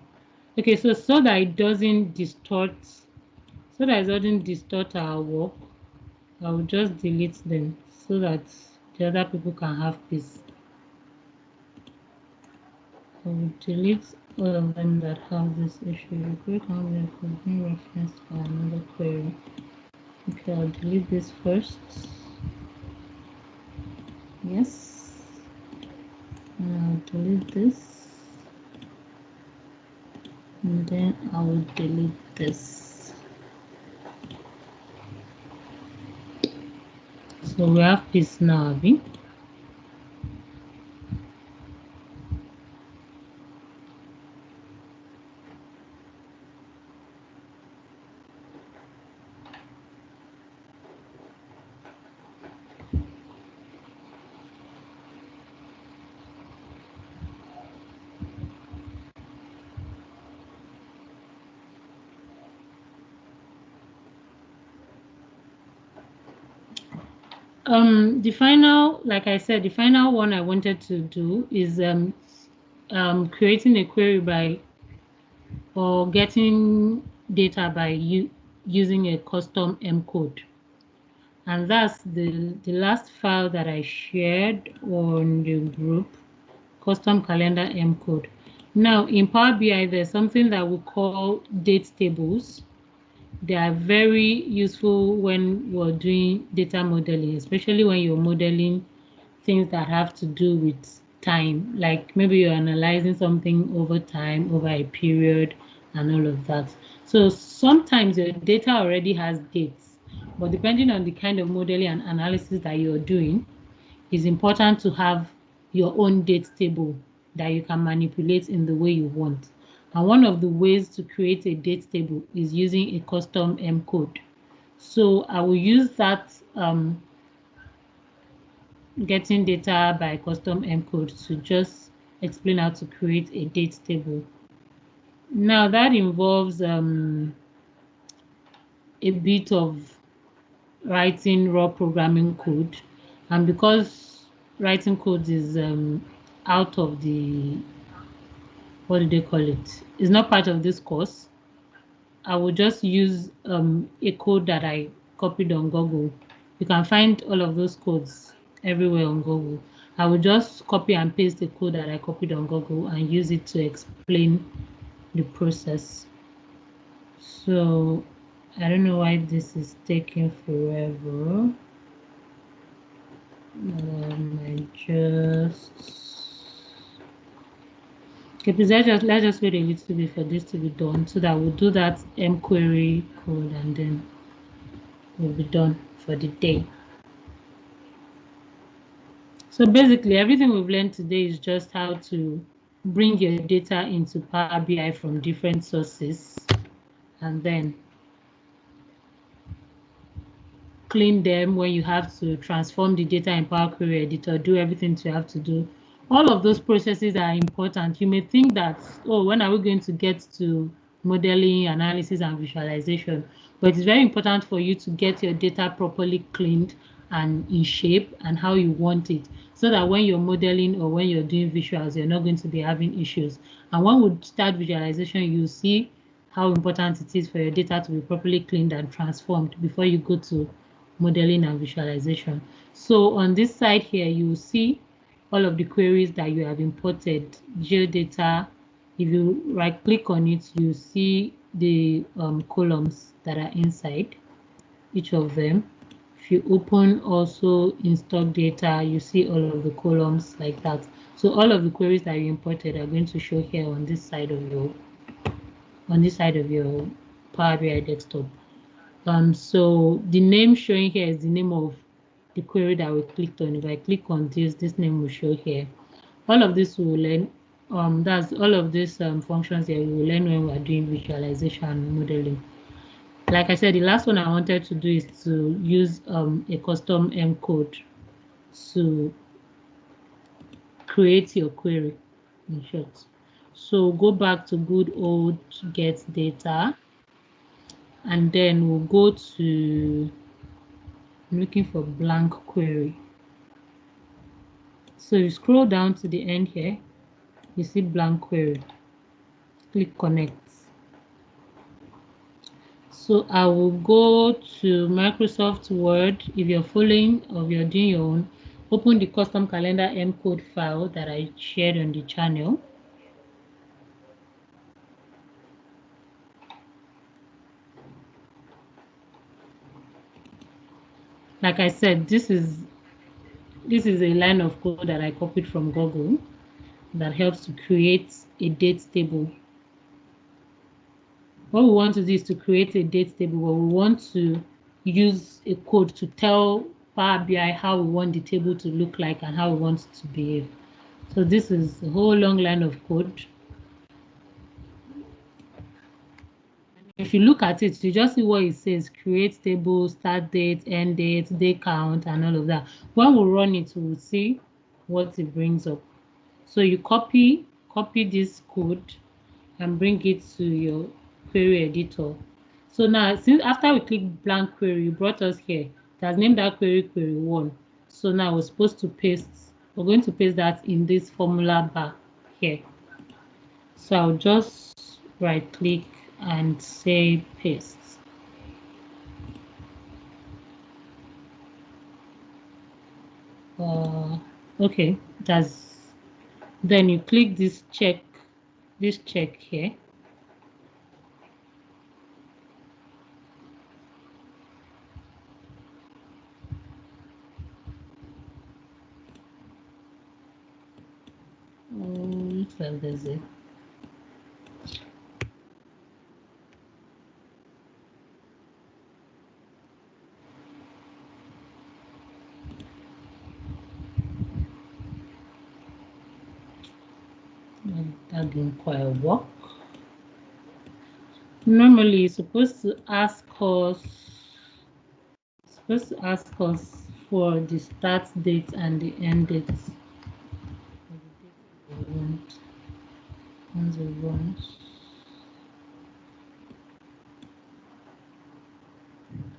Okay, so that it doesn't distort, our work, I will just delete them so that the other people can have peace. I will delete all of them that have this issue. The query can be referenced by another query. Okay, I'll delete this first. Yes. And I'll delete this. And then I will delete this. So we have peace now, Abby. The final, like I said, the final one I wanted to do is creating a query by or getting data by using a custom M code. And that's the last file that I shared on the group, custom calendar M code. Now in Power BI, there's something that we call date tables. They are very useful when we're doing data modeling, especially when you're modeling things that have to do with time, like maybe you're analyzing something over time, over a period, and all of that. So sometimes your data already has dates, but depending on the kind of modeling and analysis that you're doing, it's important to have your own date table that you can manipulate in the way you want. And one of the ways to create a date table is using a custom M code. So I will use that getting data by custom M code to just explain how to create a date table. Now that involves a bit of writing raw programming code, and because writing code is out of the, what do they call it? It's not part of this course. I will just use a code that I copied on Google. You can find all of those codes everywhere on Google. I will just copy and paste the code that I copied on Google and use it to explain the process. So I don't know why this is taking forever. I just, okay, please let's just wait a little bit for this to be done so that we'll do that M query code and then we'll be done for the day. So basically everything we've learned today is just how to bring your data into Power BI from different sources and then clean them when you have to transform the data in Power Query Editor, do everything you have to do. All of those processes are important. You may think that, oh, when are we going to get to modeling, analysis, and visualization? But it's very important for you to get your data properly cleaned and in shape and how you want it, so that when you're modeling or when you're doing visuals, you're not going to be having issues. And when we start visualization, you see how important it is for your data to be properly cleaned and transformed before you go to modeling and visualization. So on this side here, you will see all of the queries that you have imported, geodata. If you right click on it, you see the columns that are inside each of them. If you open also in stock data, you see all of the columns like that. So all of the queries that you imported are going to show here on this side of your Power BI desktop. So the name showing here is the name of the query that we clicked on. If I click on this name will show here. All of this we will learn. That's all of these functions here we will learn when we are doing visualization and modeling. Like I said, the last one I wanted to do is to use a custom M code to create your query, in short. So go back to good old get data, and then we'll go to, I'm looking for blank query. So you scroll down to the end here, you see blank query. Click connect. So I will go to Microsoft Word. If you're following or if you're doing your own, open the custom calendar M code file that I shared on the channel. Like I said, this is a line of code that I copied from Google that helps to create a date table. What we want to do is to create a date table where we want to use a code to tell Power BI how we want the table to look like and how we want it to behave. So this is a whole long line of code. If you look at it, you just see what it says: create table, start date, end date, day count, and all of that. When we run it, we will see what it brings up. So you copy this code and bring it to your query editor. So now, since after we click blank query, you brought us here. It has named that query 1. So now we're supposed to we're going to paste that in this formula bar here. So I'll just right click and say paste. Okay, then you click this check here. Looks like there's a that didn't quite work. Normally it's supposed to ask us for the start date and the end date.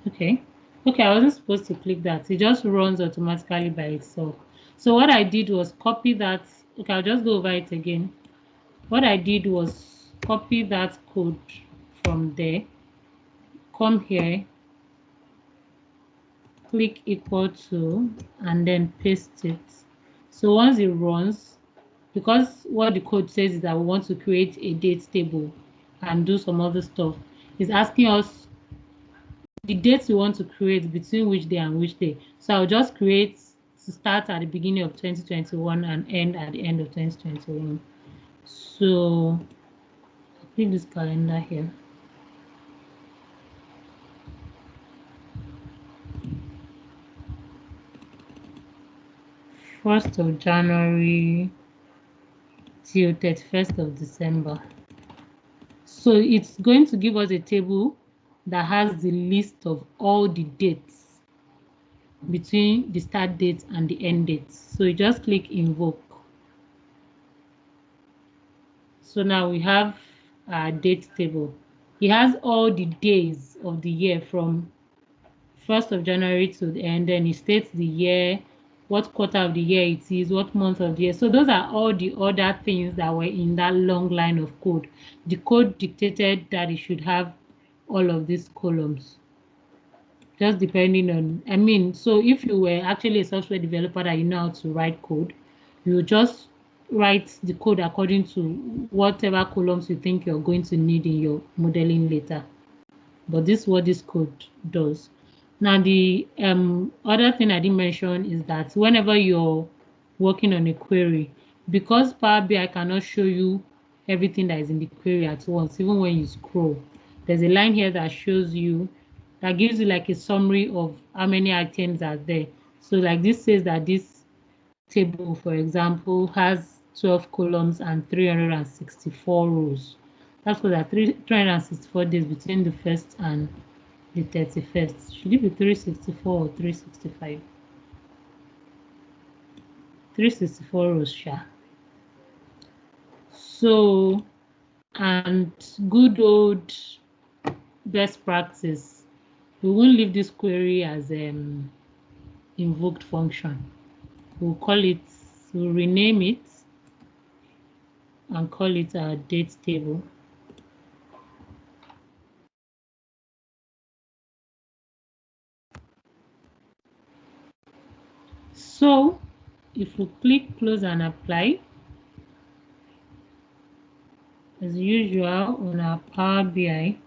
Okay, I wasn't supposed to click that. It just runs automatically by itself. So what I did was copy that. Okay, I'll just go over it again. What I did was copy that code from there, come here, click equal to, and then paste it. So once it runs, because what the code says is that we want to create a date table and do some other stuff, it's asking us the dates we want to create between which day and which day. So I'll just create to start at the beginning of 2021 and end at the end of 2021. So I'll click this calendar here. First of January till 31st of December. So it's going to give us a table that has the list of all the dates between the start date and the end date. So you just click invoke. So now we have our date table. It has all the days of the year from 1st of January to the end, then it states the year, what quarter of the year it is, what month of the year. So those are all the other things that were in that long line of code. The code dictated that it should have all of these columns, just depending on, so if you were actually a software developer that you know how to write code, you just write the code according to whatever columns you think you're going to need in your modeling later. But this is what this code does. Now, the other thing I didn't mention is that whenever you're working on a query, because Power BI cannot show you everything that is in the query at once, even when you scroll, there's a line here that shows you, that gives you like a summary of how many items are there. So like this says that this table, for example, has 12 columns and 364 rows. That's because there are 364 days between the 1st and the 31st. Should it be 364 or 365? 364 rows, sure. So, and good old best practice, we won't leave this query as invoked function. We'll rename it and call it our date table. So if we click close and apply, as usual on our Power BI,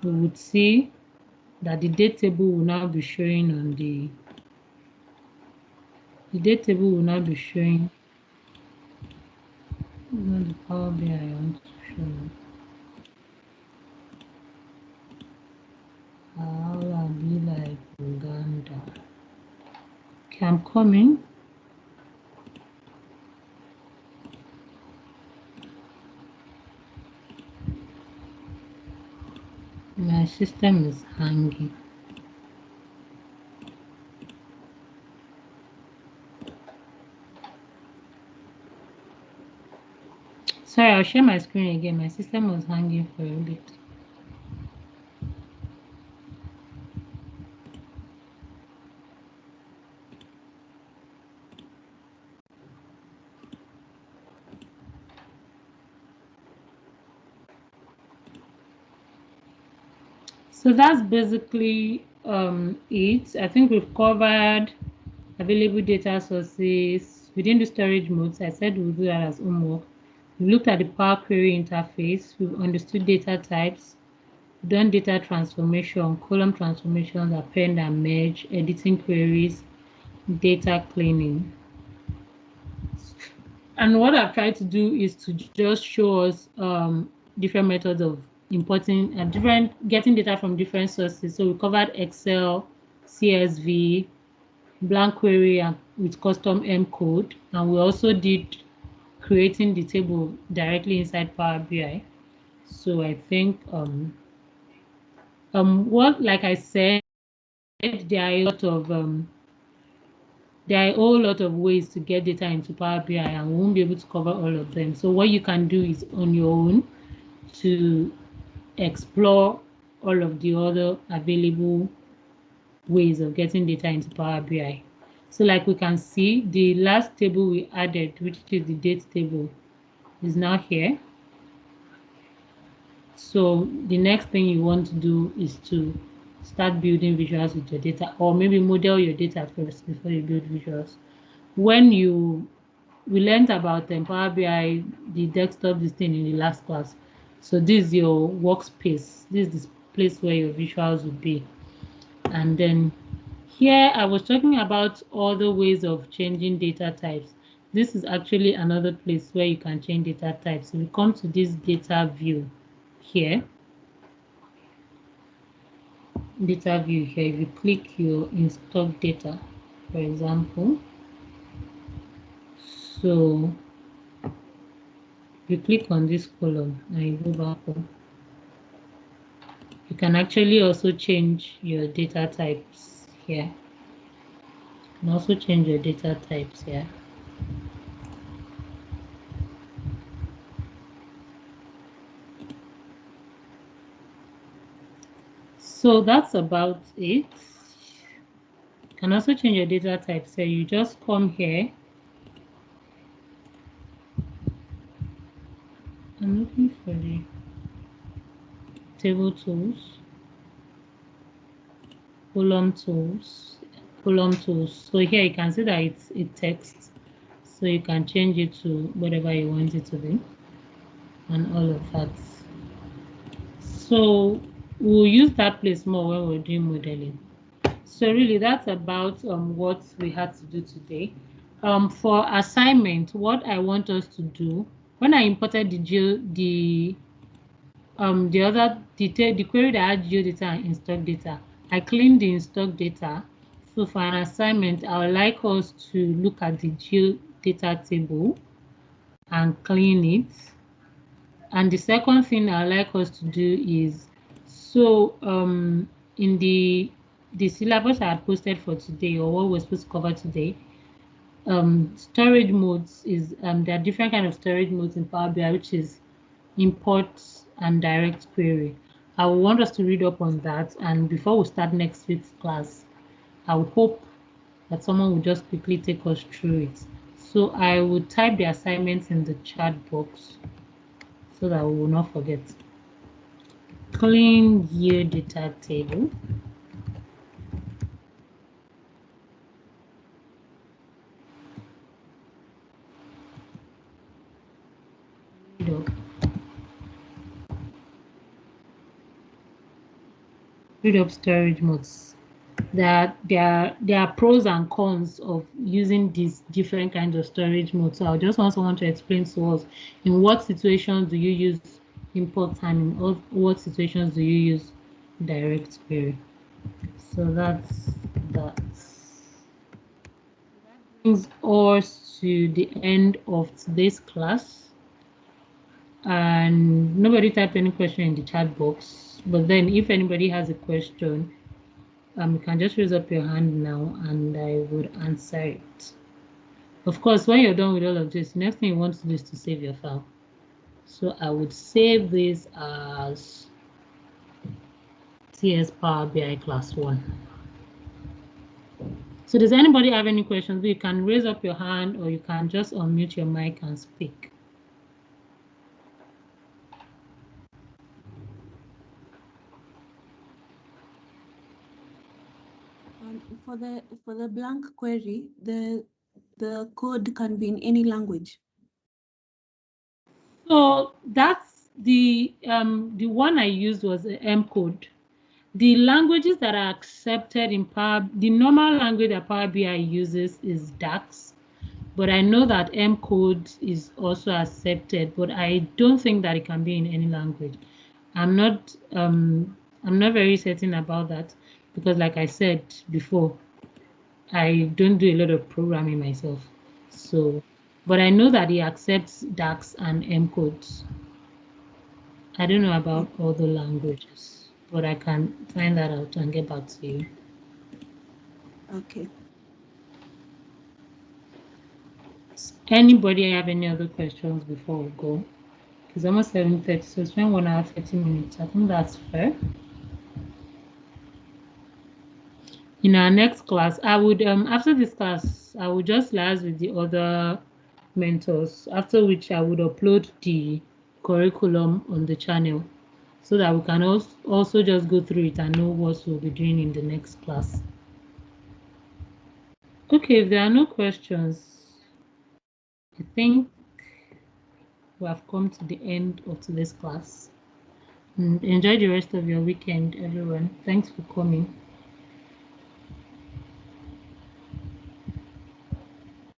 we would see that the date table will now be showing on the date table will now be showing on the Power BI I want to show. I'll be like Uganda. Okay, I'm coming. My system is hanging. Sorry, I'll share my screen again. My system was hanging for a bit. So that's basically it. I think we've covered available data sources within the storage modes. I said we'll do that as homework. We looked at the Power Query interface. We've understood data types. We've done data transformation, column transformations, append and merge, editing queries, data cleaning. And what I've tried to do is to just show us different methods of importing and getting data from different sources. So we covered Excel, CSV, blank query with custom M code, and we also did creating the table directly inside Power BI. So I think like I said, there are a whole lot of ways to get data into Power BI, and we won't be able to cover all of them. So what you can do is on your own to explore all of the other available ways of getting data into Power BI. So like we can see, the last table we added, which is the date table, is now here. So the next thing you want to do is to start building visuals with your data, or maybe model your data first before you build visuals. When we learned about Power BI, the desktop, this thing in the last class. So this is your workspace. This is the place where your visuals will be. And then here I was talking about other ways of changing data types. This is actually another place where you can change data types. So we come to this data view here. Data view here, if you click your in stock data, for example. So you click on this column and you go back home. You can actually also change your data types here. You can also change your data types here. So that's about it. You can also change your data types. So you just come here. I'm looking for the table tools, column tools. So here you can see that it's a text. So you can change it to whatever you want it to be and all of that. So we'll use that place more when we're doing modeling. So really that's about what we had to do today. For assignment, what I want us to do, when I imported the query that had geodata and in-stock data, I cleaned the in-stock data. So for an assignment, I would like us to look at the geodata table and clean it. And the second thing I would like us to do is, so in the syllabus I had posted for today, or what we're supposed to cover today, storage modes is there are different kind of storage modes in Power BI, which is import and direct query. I will want us to read up on that, and before we start next week's class, I would hope that someone will just quickly take us through it. So I will type the assignments in the chat box so that we will not forget. Clean year data table. Read up storage modes. There are pros and cons of using these different kinds of storage modes. So I just want someone to explain to us in what situations do you use import and in what situations do you use direct query. So that's that. That brings us to the end of today's class. And nobody typed any question in the chat box. But then if anybody has a question, you can just raise up your hand now and I would answer it. Of course, when you're done with all of this, the next thing you want to do is to save your file. So I would save this as CS Power BI Class 1. So does anybody have any questions? You can raise up your hand or you can just unmute your mic and speak. For the blank query, the code can be in any language. So that's the one I used was the M code. The languages that are accepted in the normal language that Power BI uses is DAX, but I know that M code is also accepted, but I don't think that it can be in any language. I'm not very certain about that because, like I said before, I don't do a lot of programming myself. So, but I know that it accepts DAX and M codes. I don't know about other languages, but I can find that out and get back to you. Okay. Anybody have any other questions before we go? It's almost 7:30, so spend 1 hour 30 minutes. I think that's fair. In our next class, I would after this class, I would just liaise with the other mentors, after which I would upload the curriculum on the channel so that we can also just go through it and know what we'll be doing in the next class. Okay, if there are no questions, I think we have come to the end of today's class. And enjoy the rest of your weekend, everyone. Thanks for coming.